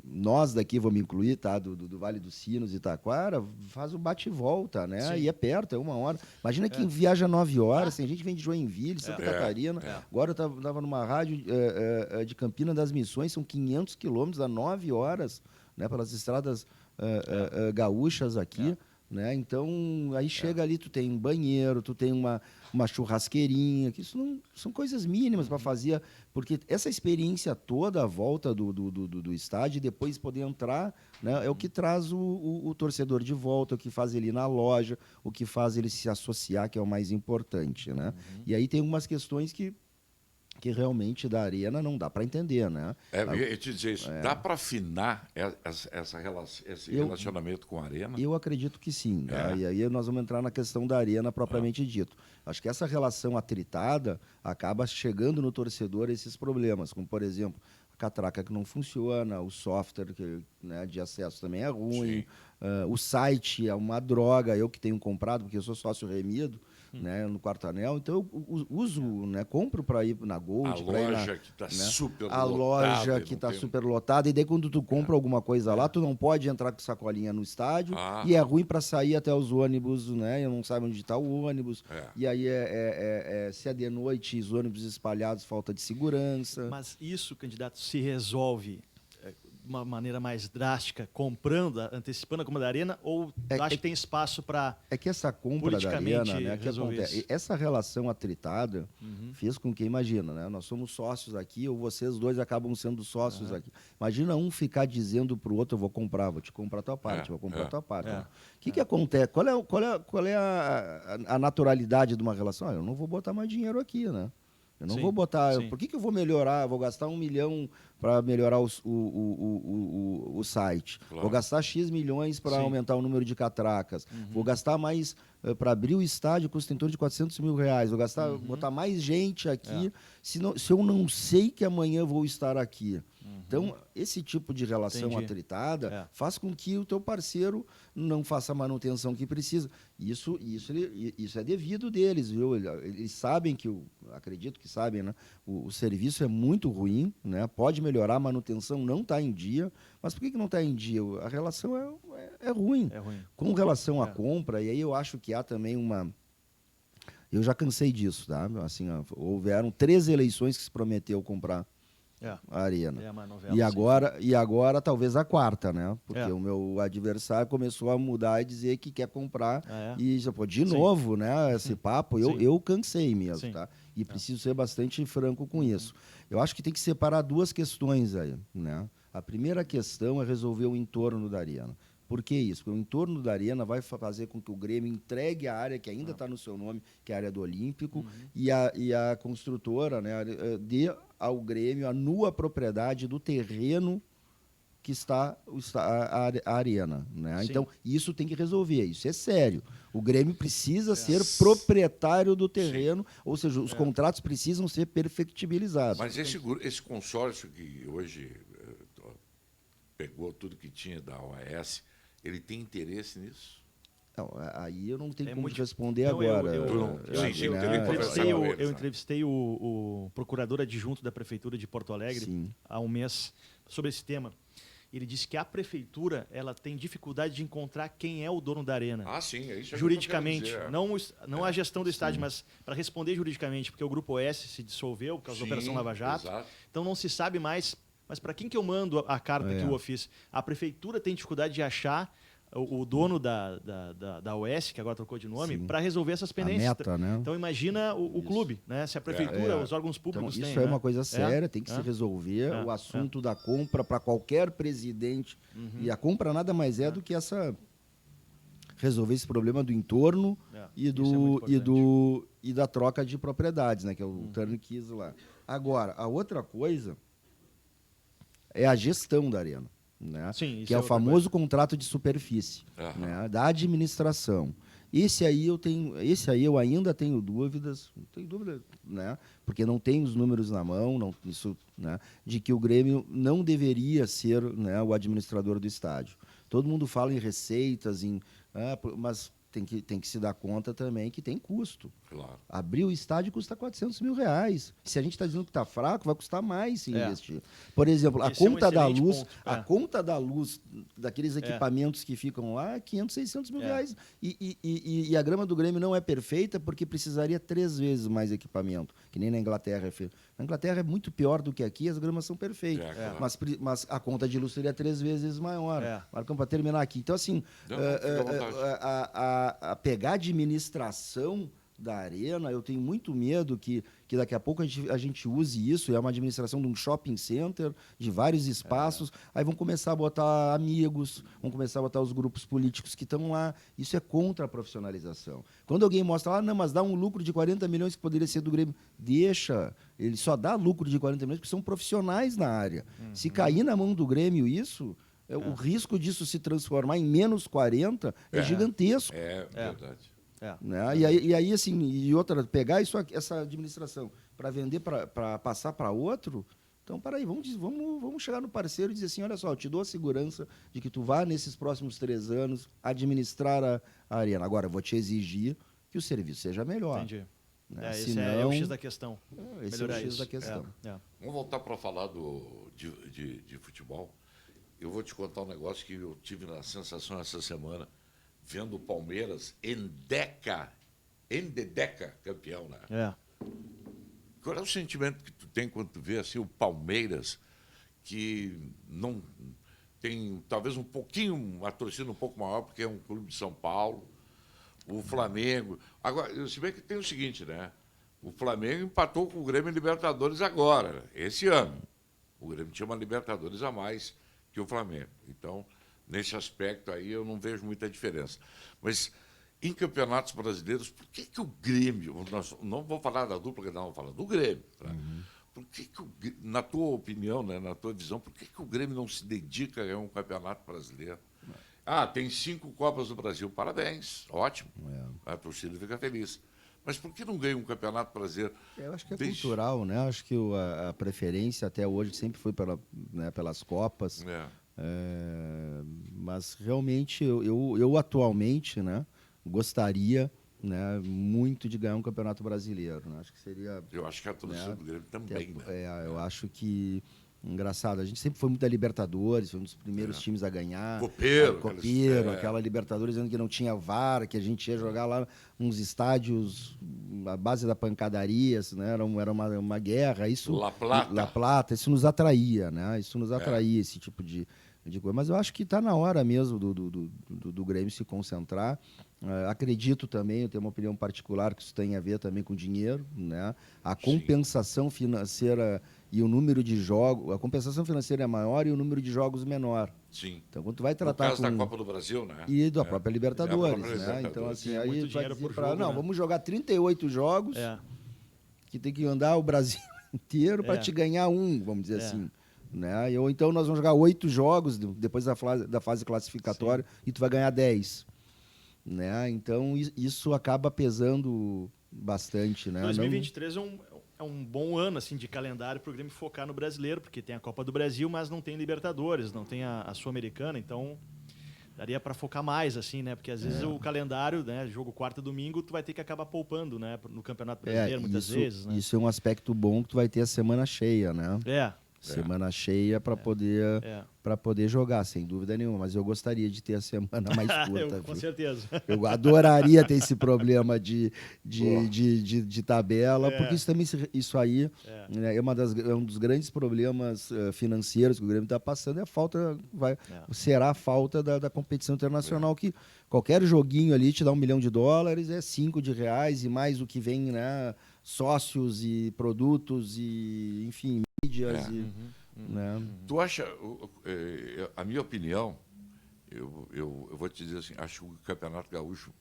nós daqui, vou me incluir, tá? Do Vale dos Sinos e Taquara, faz o bate e volta, né? Sim. E é perto, é 1 hora. Imagina quem viaja 9 horas, tem gente que vem de Joinville, Santa Catarina. Agora eu estava numa rádio de Campina das Missões, são 500 quilômetros a 9 horas, né? Pelas estradas gaúchas aqui. Né? Então, aí chega ali, tu tem um banheiro, tu tem uma churrasqueirinha, que isso não são coisas mínimas para fazer, porque essa experiência toda à volta do estádio, e depois poder entrar, né, é o que traz o torcedor de volta, o que faz ele ir na loja, o que faz ele se associar, que é o mais importante. Né? E aí tem algumas questões que realmente da Arena não dá para entender, né? Eu ia te dizer isso. Dá para afinar esse relacionamento com a Arena? Eu acredito que sim. Tá? E aí nós vamos entrar na questão da Arena propriamente dito. Acho que essa relação atritada acaba chegando no torcedor esses problemas, como, por exemplo, a catraca que não funciona, o software né, de acesso também é ruim, o site é uma droga, eu que tenho comprado, porque eu sou sócio remido, né, no quarto anel. Então eu uso, né, compro para ir na Gold, A para ir na, loja que está né, super a lotada. loja e que não está tem- super lotada, e daí quando tu compra alguma coisa lá, tu não pode entrar com sacolinha no estádio, Ah. e é ruim para sair até os ônibus, né? Eu não sabe onde está o ônibus, É. e aí se é de noite, os ônibus espalhados, falta de segurança. Mas isso, candidato, se resolve de uma maneira mais drástica, comprando, antecipando a compra da Arena, ou acha que tem espaço para... É que essa compra da politicamente Arena, né, que resolver acontece, isso. essa relação atritada fez com que, imagina, né, nós somos sócios aqui, ou vocês dois acabam sendo sócios aqui. Imagina um ficar dizendo para o outro, eu vou comprar, vou te comprar a tua parte, vou comprar a tua parte. O que acontece? Qual é a naturalidade de uma relação? Ah, eu não vou botar mais dinheiro aqui, né? Eu não Sim, vou botar. sim. Por que eu vou melhorar? Vou gastar 1 milhão para melhorar o site. Claro. Vou gastar X milhões para Sim. aumentar o número de catracas. Vou gastar mais para abrir o estádio, custa em torno de R$400 mil. Vou gastar, botar mais gente aqui, se eu não sei que amanhã eu vou estar aqui. Então, esse tipo de relação Entendi. atritada faz com que o teu parceiro não faça a manutenção que precisa. Isso é devido deles, viu? Eles sabem acredito que sabem, né? O serviço é muito ruim, né? Pode melhorar, a manutenção não está em dia. Mas por que não está em dia? A relação é ruim. É ruim. Com relação à compra, e aí eu acho que há também uma... Eu já cansei disso, tá? Assim, houveram 3 eleições que se prometeu comprar a Arena. É uma novela, E agora talvez a 4ª, né? Porque É. o meu adversário começou a mudar e dizer que quer comprar. Ah, é? E já, pô, de novo, né? Esse papo, Sim. eu cansei mesmo, Sim. tá? E preciso ser bastante franco com isso. Eu acho que tem que separar 2 questões aí, né? A primeira questão é resolver o entorno da Arena. Por que isso? Porque o entorno da Arena vai fazer com que o Grêmio entregue a área que ainda está no seu nome, que é a área do Olímpico, e a construtora, né, dê ao Grêmio a nua propriedade do terreno que está a Arena. Né? Então, isso tem que resolver, isso é sério. O Grêmio precisa ser proprietário do terreno, ou seja, os contratos precisam ser perfectibilizados. Mas esse consórcio que hoje pegou tudo que tinha da OAS, ele tem interesse nisso? Não, aí eu não tenho como muito... responder Não, agora. Eu entrevistei o procurador adjunto da Prefeitura de Porto Alegre há um mês sobre esse tema. Ele disse que a Prefeitura ela tem dificuldade de encontrar quem é o dono da Arena. Ah, sim, é isso. Juridicamente, não a gestão do estádio, mas para responder juridicamente, porque o Grupo OS se dissolveu por causa da Operação Lava Jato. Exato. Então não se sabe mais, mas para quem que eu mando a carta que o ofício? A Prefeitura tem dificuldade de achar o dono da OS, que agora trocou de nome, para resolver essas pendências. A meta, né? Então imagina o clube, né? Se a Prefeitura, os órgãos públicos então, têm. isso é né? uma coisa séria, tem que se resolver. O assunto da compra para qualquer presidente. E a compra nada mais é do que resolver esse problema do entorno e da troca de propriedades, né? Que é o turnkey lá. Agora, a outra coisa é a gestão da Arena. Né? Sim, que é o famoso contrato de superfície, né? Da administração. Esse aí eu ainda tenho dúvidas, né? Porque não tenho os números na mão, né? De que o Grêmio não deveria ser, né, o administrador do estádio. Todo mundo fala em receitas, mas tem que se dar conta também que tem custo. Claro. Abrir o estádio custa R$400 mil. Se a gente está dizendo que está fraco, vai custar mais se investir. Por exemplo, Esse a conta da luz daqueles equipamentos que ficam lá é 500, 600 mil reais. E a grama do Grêmio não é perfeita porque precisaria 3 vezes mais equipamento, que nem na Inglaterra é feito. Na Inglaterra é muito pior do que aqui, as gramas são perfeitas. Claro. Mas a conta de luz seria 3 vezes maior. Marcamos para terminar aqui. Então, assim, a pegar a administração da Arena, eu tenho muito medo que daqui a pouco a gente use isso, é uma administração de um shopping center, de vários espaços, aí vão começar a botar amigos, vão começar a botar os grupos políticos que estão lá, isso é contra a profissionalização. Quando alguém mostra, não, mas dá um lucro de 40 milhões que poderia ser do Grêmio, deixa, ele só dá lucro de 40 milhões porque são profissionais na área. Se cair na mão do Grêmio isso, o risco disso se transformar em menos 40 é gigantesco. É verdade. Né? E aí, assim, pegar essa administração para vender, para passar para outro, então, peraí, vamos chegar no parceiro e dizer assim, olha só, eu te dou a segurança de que tu vá, nesses próximos 3 anos, administrar a Arena. Agora, eu vou te exigir que o serviço seja melhor. Entendi. Né? Esse é o X da questão. Esse Melhorar é o X isso. da questão. Vamos voltar para falar de futebol. Eu vou te contar um negócio que eu tive na sensação essa semana, vendo o Palmeiras endeca campeão, né? Qual é o sentimento que tu tem quando tu vê assim, o Palmeiras, que não tem talvez um pouquinho, uma torcida um pouco maior, porque é um clube de São Paulo, o Flamengo. Agora, se bem que tem o seguinte, né? O Flamengo empatou com o Grêmio em Libertadores agora, esse ano. O Grêmio tinha uma Libertadores a mais que o Flamengo. Então, nesse aspecto aí, eu não vejo muita diferença. Mas, em campeonatos brasileiros, por que o Grêmio... Nós não vou falar da dupla, não, vou falar do Grêmio. Tá? Por que, na tua opinião, né, na tua visão, por que o Grêmio não se dedica a ganhar um campeonato brasileiro? Tem 5 Copas do Brasil. Parabéns, ótimo. A torcida fica feliz. Mas por que não ganha um campeonato brasileiro? Eu acho que é cultural, né? Acho que a preferência até hoje sempre foi pelas Copas. Mas realmente eu atualmente, né, gostaria, né, muito de ganhar um campeonato brasileiro. Né? Acho que seria... Eu acho que a torcida do Grêmio também. Né? Eu acho que... Engraçado, a gente sempre foi muito da Libertadores, foi um dos primeiros times a ganhar. Copeiro. Aquela Libertadores dizendo que não tinha VAR, que a gente ia jogar lá uns estádios à base da pancadaria, né? Era uma guerra. Isso, La Plata, isso nos atraía, né? Isso nos atraía, esse tipo de coisa. Mas eu acho que está na hora mesmo do Grêmio se concentrar. Acredito também, eu tenho uma opinião particular que isso tem a ver também com dinheiro, né? A compensação financeira e o número de jogos, a compensação financeira é maior e o número de jogos menor. Sim. Então, quando tu vai tratar no caso da Copa do Brasil, né? E da própria Libertadores, né? Então, assim, aí tu vai dizer para não, vamos jogar 38 jogos, que tem que andar o Brasil inteiro para te ganhar um, vamos dizer assim. Né? Ou então nós vamos jogar 8 jogos depois da fase classificatória e tu vai ganhar 10. Né? Então, isso acaba pesando bastante. Né? 2023 é um bom ano assim, de calendário para o Grêmio focar no brasileiro, porque tem a Copa do Brasil, mas não tem Libertadores, não tem a Sul-Americana, então daria para focar mais, assim, né? Porque às vezes o calendário, né? Jogo quarta e domingo, tu vai ter que acabar poupando, né? No Campeonato Brasileiro, muitas vezes. Né? Isso é um aspecto bom que tu vai ter a semana cheia, né? Semana cheia para poder jogar, sem dúvida nenhuma. Mas eu gostaria de ter a semana mais curta. Com certeza. Eu adoraria ter esse problema de tabela, porque isso aí é um dos grandes problemas financeiros que o Grêmio está passando, será a falta da competição internacional, que qualquer joguinho ali te dá $1 milhão, é R$5 e mais o que vem, né, sócios e produtos e, enfim, mídias. Né? Tu acha, a minha opinião, eu vou te dizer assim, acho o Campeonato Gaúcho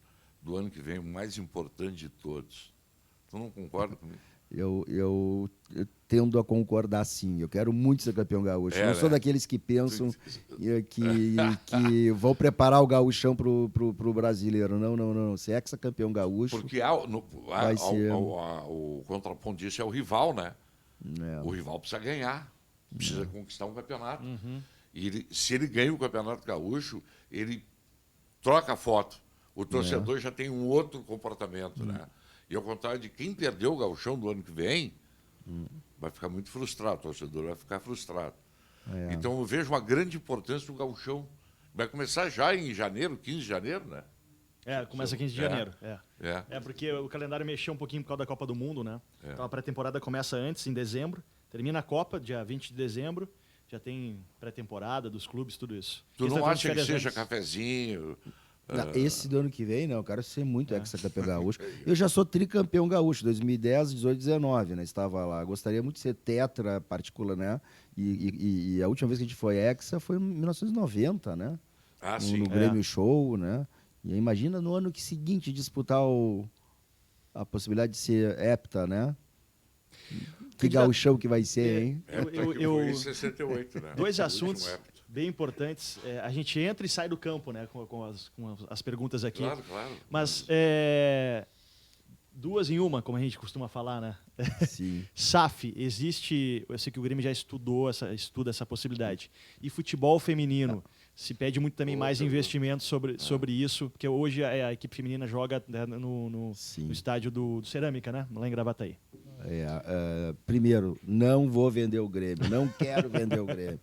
do ano que vem o mais importante de todos. Tu não concorda comigo? Eu tendo a concordar, sim. Eu quero muito ser campeão gaúcho. Não sou daqueles que pensam que vão preparar o gauchão pro brasileiro. Não. Ser ex-campeão gaúcho... Porque o contraponto disso é o rival, né? O rival precisa ganhar, precisa conquistar um campeonato. E se ele ganha o Campeonato Gaúcho, ele troca a foto. O torcedor já tem um outro comportamento, né? E ao contrário de quem perdeu o gauchão do ano que vem, vai ficar muito frustrado, o torcedor vai ficar frustrado. Então eu vejo uma grande importância do gauchão. Vai começar já em janeiro, 15 de janeiro, né? Começa 15 de janeiro. Porque o calendário mexeu um pouquinho por causa da Copa do Mundo, né? Então a pré-temporada começa antes, em dezembro, termina a Copa, dia 20 de dezembro, já tem pré-temporada dos clubes, tudo isso. Tu não acha que seja cafezinho... Esse do ano que vem, não, eu quero ser muito ex-campeão gaúcho. Eu já sou tricampeão gaúcho, 2010, 18, 19, né? Estava lá. Gostaria muito de ser tetra particular, né? E a última vez que a gente foi hexa foi em 1990, né? No Grêmio Show, né? E aí, imagina no ano seguinte disputar a possibilidade de ser hepta, né? Que gauchão que vai ser, hein? Eu em 68, né? Dois assuntos bem importantes. A gente entra e sai do campo, né? Com as perguntas aqui. Claro. Mas duas em uma, como a gente costuma falar, né? Sim. SAF, existe... Eu sei que o Grêmio já estuda essa possibilidade. E futebol feminino. se pede muito também mais investimento sobre isso, porque hoje a equipe feminina joga, né, no estádio do Cerâmica, né? Lá em Gravataí. Primeiro, não vou vender o Grêmio, não quero vender o Grêmio.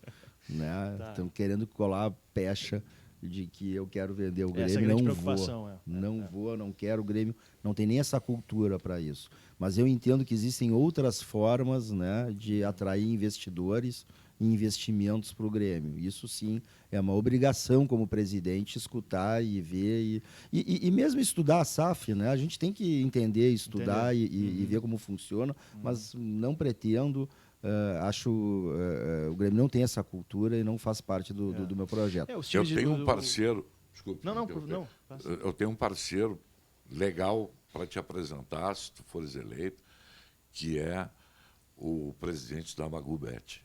Né? Estão querendo colar pecha de que eu quero vender o Grêmio. Essa é a grande preocupação. Não quero o Grêmio, não tem nem essa cultura para isso. Mas eu entendo que existem outras formas, né, de atrair investidores e investimentos para o Grêmio. Isso sim é uma obrigação como presidente escutar e ver e mesmo estudar a SAF, né? A gente tem que entender, estudar e ver como funciona, mas não pretendo. Acho o Grêmio não tem essa cultura e não faz parte do meu projeto. Eu tenho um parceiro. Desculpe. Não. Eu tenho um parceiro legal para te apresentar, se tu fores eleito, que é o presidente da Magubet.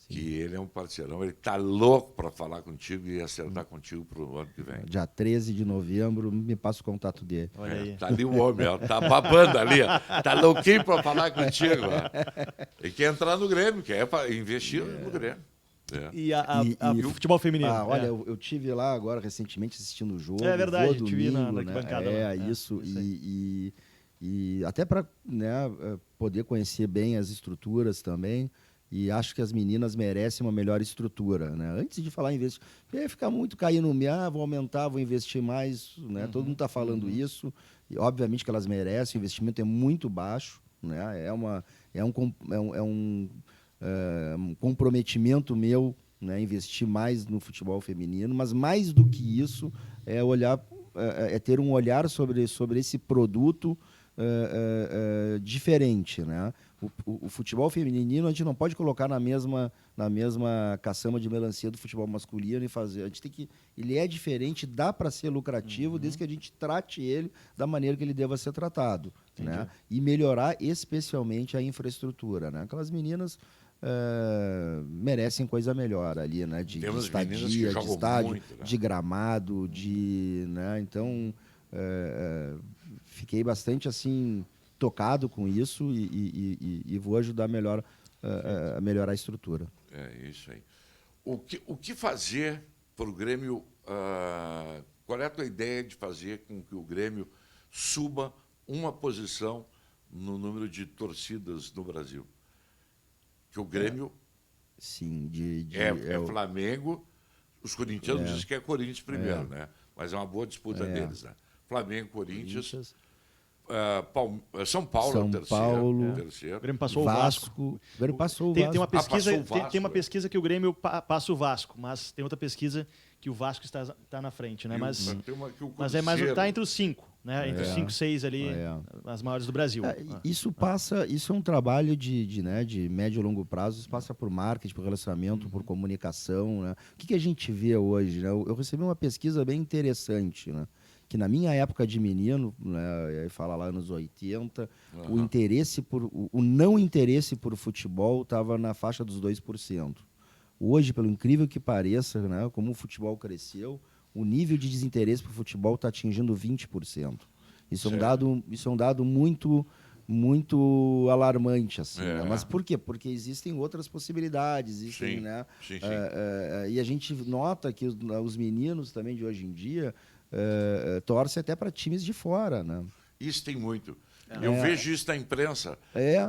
Que ele é um parceirão, ele está louco para falar contigo e acertar contigo para o ano que vem. Dia 13 de novembro, me passa o contato dele. Olha aí. Tá ali o homem, ó, tá babando ali, ó, tá louquinho para falar contigo. Ó. E quer entrar no Grêmio, quer investir no Grêmio. E o futebol feminino? Olha, eu tive lá agora recentemente assistindo o jogo. É verdade, domingo, te vi na né? arquibancada. Isso. E até para, né, poder conhecer bem as estruturas também. E acho que as meninas merecem uma melhor estrutura, né? Antes de falar em investir, ficar muito caindo no vou aumentar, vou investir mais, né? Todo mundo está falando isso. E obviamente que elas merecem, o investimento é muito baixo, né? É um comprometimento meu, né? Investir mais no futebol feminino, mas mais do que isso é ter um olhar sobre esse produto diferente, né? O futebol feminino a gente não pode colocar na mesma caçamba de melancia do futebol masculino e fazer. A gente tem que, ele é diferente, dá para ser lucrativo, desde que a gente trate ele da maneira que ele deva ser tratado, né? E melhorar especialmente a infraestrutura, né? Aquelas meninas merecem coisa melhor ali, né? De estadia, de estádio, muito, né? De gramado, né? Então fiquei bastante assim tocado com isso e vou ajudar a melhorar a estrutura. É isso aí. O que fazer para o Grêmio? Qual é a tua ideia de fazer com que o Grêmio suba uma posição no número de torcidas no Brasil? Que o Grêmio é Flamengo, os corintianos dizem que é Corinthians primeiro, né? Mas é uma boa disputa deles, né? Flamengo, Corinthians. São Paulo, terceiro. O Grêmio passou o Vasco. O Grêmio passou o Vasco. Tem uma pesquisa que o Grêmio passa o Vasco, mas tem outra pesquisa que o Vasco está na frente, né? Mas está entre os 5, né? Entre os 5, 6 ali, as maiores do Brasil. Isso é um trabalho de médio e longo prazo. Isso passa por marketing, por relacionamento, por comunicação, né? O que a gente vê hoje, né? Eu recebi uma pesquisa bem interessante, né? Que na minha época de menino, né, fala lá nos 80, o não interesse por futebol estava na faixa dos 2%. Hoje, pelo incrível que pareça, né, como o futebol cresceu, o nível de desinteresse por futebol está atingindo 20%. Isso é um dado muito, muito alarmante, assim, né? Mas por quê? Porque existem outras possibilidades, né? Sim. E a gente nota que os meninos também de hoje em dia torce até para times de fora, né? Isso tem muito. Eu vejo isso na imprensa.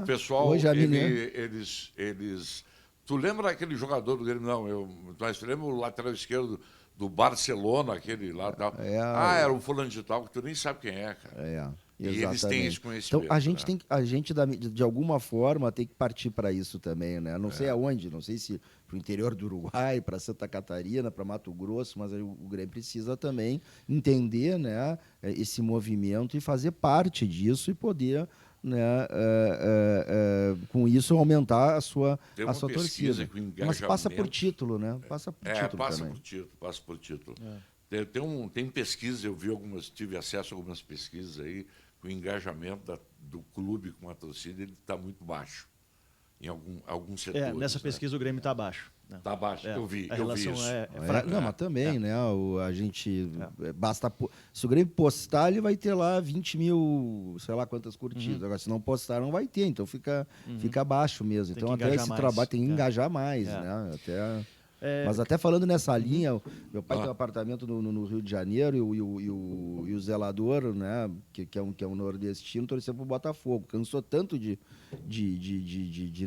O pessoal, hoje eles... Tu lembra aquele jogador do Grêmio? Não, mas tu lembra o lateral esquerdo do Barcelona, aquele lá? Era um fulano de tal, que tu nem sabe quem é, cara. E eles têm esse conhecimento. Então, a gente de alguma forma, tem que partir para isso também, né? Não sei aonde, não sei se para o interior do Uruguai, para Santa Catarina, para Mato Grosso, mas o Grêmio precisa também entender, né, esse movimento e fazer parte disso e poder, né, com isso, aumentar a sua torcida. Mas passa por título, né? Passa por título. Tem pesquisa, eu tive acesso a algumas pesquisas aí, o engajamento do clube com a torcida está muito baixo em alguns setores. Nessa pesquisa o Grêmio está abaixo. Está abaixo, eu vi isso. Não, mas também, né? A gente basta... Se o Grêmio postar, ele vai ter lá 20 mil, sei lá quantas curtidas. Agora, se não postar, não vai ter. Então fica baixo mesmo. Então até esse trabalho tem que engajar mais, né? Mas até falando nessa linha, meu pai tem um apartamento no Rio de Janeiro e o zelador, né, que é um nordestino, torceu pro Botafogo. Cansou tanto de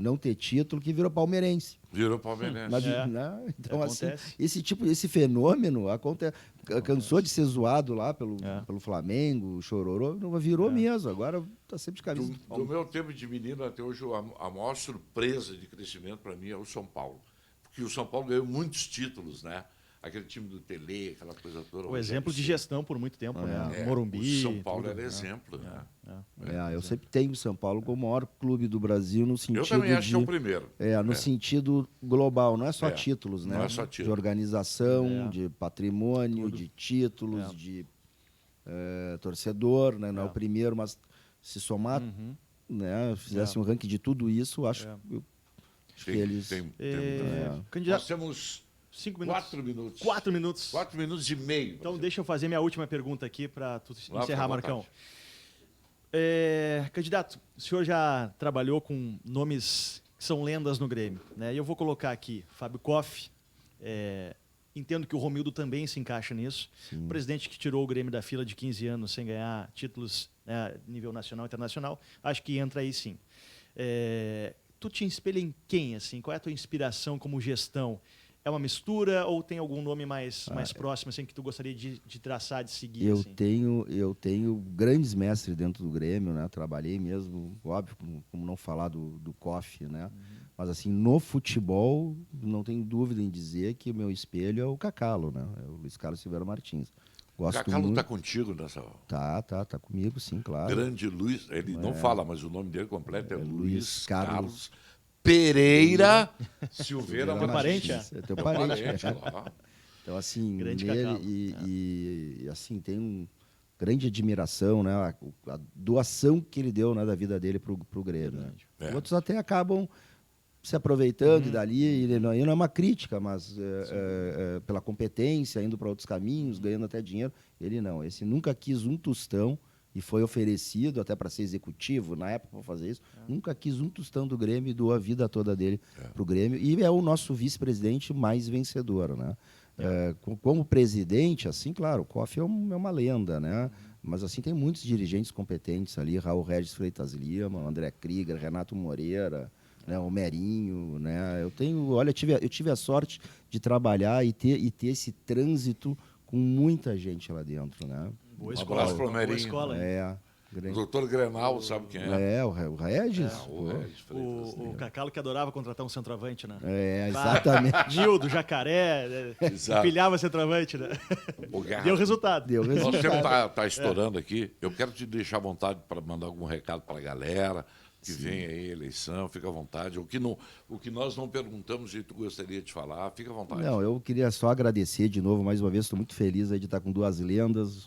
não ter título que virou palmeirense. Virou palmeirense. Né? Então, Acontece. assim, esse fenômeno acontece. Cansou de ser zoado lá pelo Flamengo, chororô, virou mesmo. Agora tá sempre de camisa. Do meu tempo de menino até hoje, a maior surpresa de crescimento para mim é o São Paulo. Porque o São Paulo ganhou muitos títulos, né? Aquele time do Tele, aquela coisa toda. O exemplo de gestão por muito tempo, né? Morumbi. O São Paulo era exemplo, né? Eu sempre tenho o São Paulo como o maior clube do Brasil no sentido Eu também acho que é o primeiro. No sentido global, não é só títulos, né? Não é só título. De organização, de patrimônio, de títulos, de torcedor, né? Não é o primeiro, mas se somar, né? Fizesse um ranking de tudo isso, acho que eles... Candidato, Nós temos 5 minutos. 4 minutos. 4 minutos. 4 minutos e meio. Então deixa eu fazer minha última pergunta aqui para tu encerrar, Marcão. Candidato, o senhor já trabalhou com nomes que são lendas no Grêmio, né? E eu vou colocar aqui Fábio Koff. Entendo que o Romildo também se encaixa nisso. Sim. O presidente que tirou o Grêmio da fila de 15 anos sem ganhar títulos, né, nível nacional e internacional, acho que entra aí sim. Tu te espelha em quem, assim? Qual é a tua inspiração como gestão? É uma mistura ou tem algum nome mais próximo, assim, que tu gostaria de traçar, de seguir? Eu assim? tenho grandes mestres dentro do Grêmio, né? Trabalhei mesmo, óbvio, como não falar do Koff, né? Mas assim, no futebol, não tenho dúvida em dizer que o meu espelho é o Cacalo, né? É o Luiz Carlos Silveira Martins. O Cacalo está contigo nessa... Tá comigo, sim, claro. Grande Luiz, ele não fala, mas o nome dele completo é Luiz Carlos Pereira Silveira Martins. É teu parente. Ó. Então, assim, Grande nele Cacalo. e assim, tem grande admiração, né? A doação que ele deu, né, da vida dele pro Grêmio. Né? Outros até acabam se aproveitando dali, e não é uma crítica, mas pela competência, indo para outros caminhos, ganhando até dinheiro. Ele não, esse nunca quis um tostão e foi oferecido até para ser executivo, na época, para fazer isso. Nunca quis um tostão do Grêmio e doou a vida toda dele para o Grêmio. E é o nosso vice-presidente mais vencedor, né? Como presidente, assim, claro, o Koff é uma lenda, né? Mas assim, tem muitos dirigentes competentes ali, Raul Regis Freitas Lima, André Krieger, Renato Moreira, né, o Merinho, né? Eu tive a sorte de trabalhar e ter esse trânsito com muita gente lá dentro, né? Boa Um escola. abraço pro Boa Merinho. escola, hein? O Grande. doutor Grenal, sabe quem é? O Regis. O Regis Freitas. O Cacalo que adorava contratar um centroavante, né? Exatamente. Nildo, Jacaré, pilhava centroavante, né? O Guerra. Deu resultado. Nosso tempo tá estourando aqui. Eu quero te deixar à vontade para mandar algum recado para a galera que vem aí, eleição, fica à vontade. O que nós não perguntamos e tu gostaria de falar, fica à vontade. Não, eu queria só agradecer de novo, mais uma vez, estou muito feliz aí de estar com duas lendas,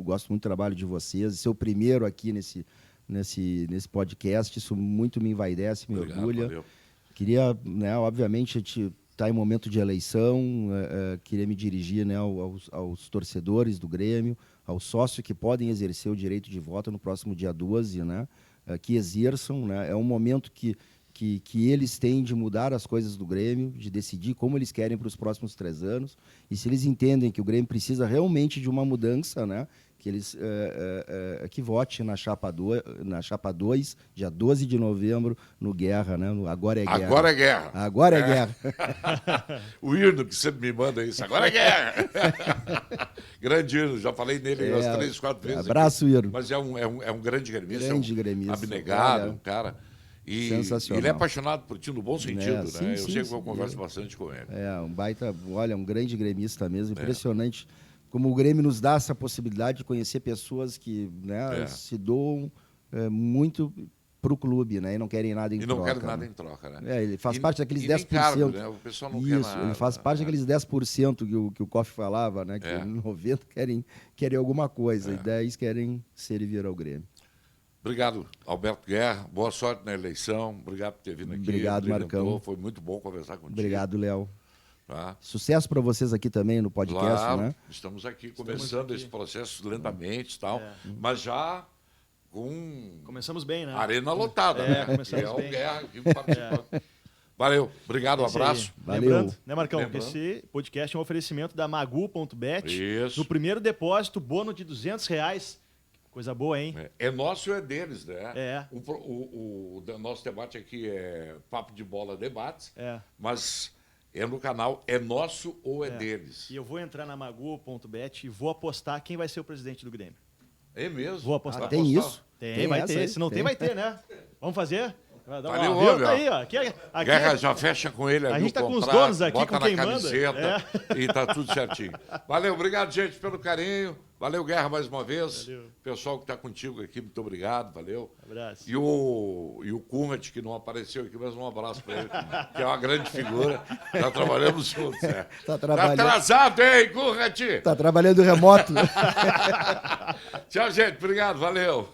gosto muito do trabalho de vocês, ser o primeiro aqui nesse podcast, isso muito me envaidece, me orgulha. Valeu. Queria, né, obviamente, a gente está em momento de eleição, queria me dirigir, né, aos torcedores do Grêmio, aos sócios que podem exercer o direito de voto no próximo dia 12, né, que exerçam, né, é um momento que eles têm de mudar as coisas do Grêmio, de decidir como eles querem para os próximos 3 anos, e se eles entendem que o Grêmio precisa realmente de uma mudança, né, que eles que vote na chapa 2, dia 12 de novembro, no Guerra, né, no Agora é Guerra. Agora é guerra. Agora é guerra. O Irno, que sempre me manda isso, agora é guerra. Grande Irno, já falei nele umas 3, 4 vezes. Abraço, aqui. Irno. Mas é um grande gremista. Grande gremista. Abnegado, Olha, um cara. E sensacional. ele é apaixonado por ti no bom sentido, Sim, né? Eu sim, sei que sim. eu converso bastante com ele. Um baita, olha, um grande gremista mesmo, impressionante como o Grêmio nos dá essa possibilidade de conhecer pessoas que, né, se doam muito para o clube, né, e não querem nada em troca. E não querem nada né? em troca, né? Ele faz parte daqueles e 10%. Cargo, né? O pessoal não quer Isso, nada. ele faz parte daqueles 10% que o Koff falava, né, que 90% querem alguma coisa e 10% querem servir ao Grêmio. Obrigado, Alberto Guerra. Boa sorte na eleição. Obrigado por ter vindo aqui. Obrigado, Marcão. Foi muito bom conversar contigo. Obrigado, Léo. Tá? Sucesso para vocês aqui também no podcast, Claro, né? estamos aqui começando esse processo lentamente e tal, mas já com Começamos bem, né? arena lotada, né? começamos É o bem. Guerra que participa. Valeu, obrigado, um Esse aí. abraço. Valeu. Lembrando, né, Marcão, Lembrando. que esse podcast é um oferecimento da Magu.bet. Isso. No primeiro depósito, bônus de R$200. Coisa boa, hein? É nosso ou é deles, né? É. O nosso debate aqui é Papo de Bola Debates, É. mas é no canal É Nosso ou é deles. E eu vou entrar na Magu.bet e vou apostar quem vai ser o presidente do Grêmio. É mesmo? Vou apostar. Ah, tem isso? Tem, vai essa ter. aí? Se não tem, vai ter, né? Vamos fazer? Vai dar Valeu, uma viu? homem, Tá ó. aí, ó. Aqui, Guerra já fecha com ele ali A gente o tá com os contrato, donos aqui, bota com na quem manda. camiseta e tá tudo certinho. Valeu, obrigado, gente, pelo carinho. Valeu, Guerra, mais uma vez. Valeu. Pessoal que tá contigo aqui, muito obrigado, valeu. Abraço. E o Kunrat, que não apareceu aqui, mas um abraço para ele, que é uma grande figura. Já trabalhamos juntos, né? Tá trabalhando. Tá atrasado, hein, Kunrat? Tá trabalhando remoto. Tchau, gente. Obrigado, valeu.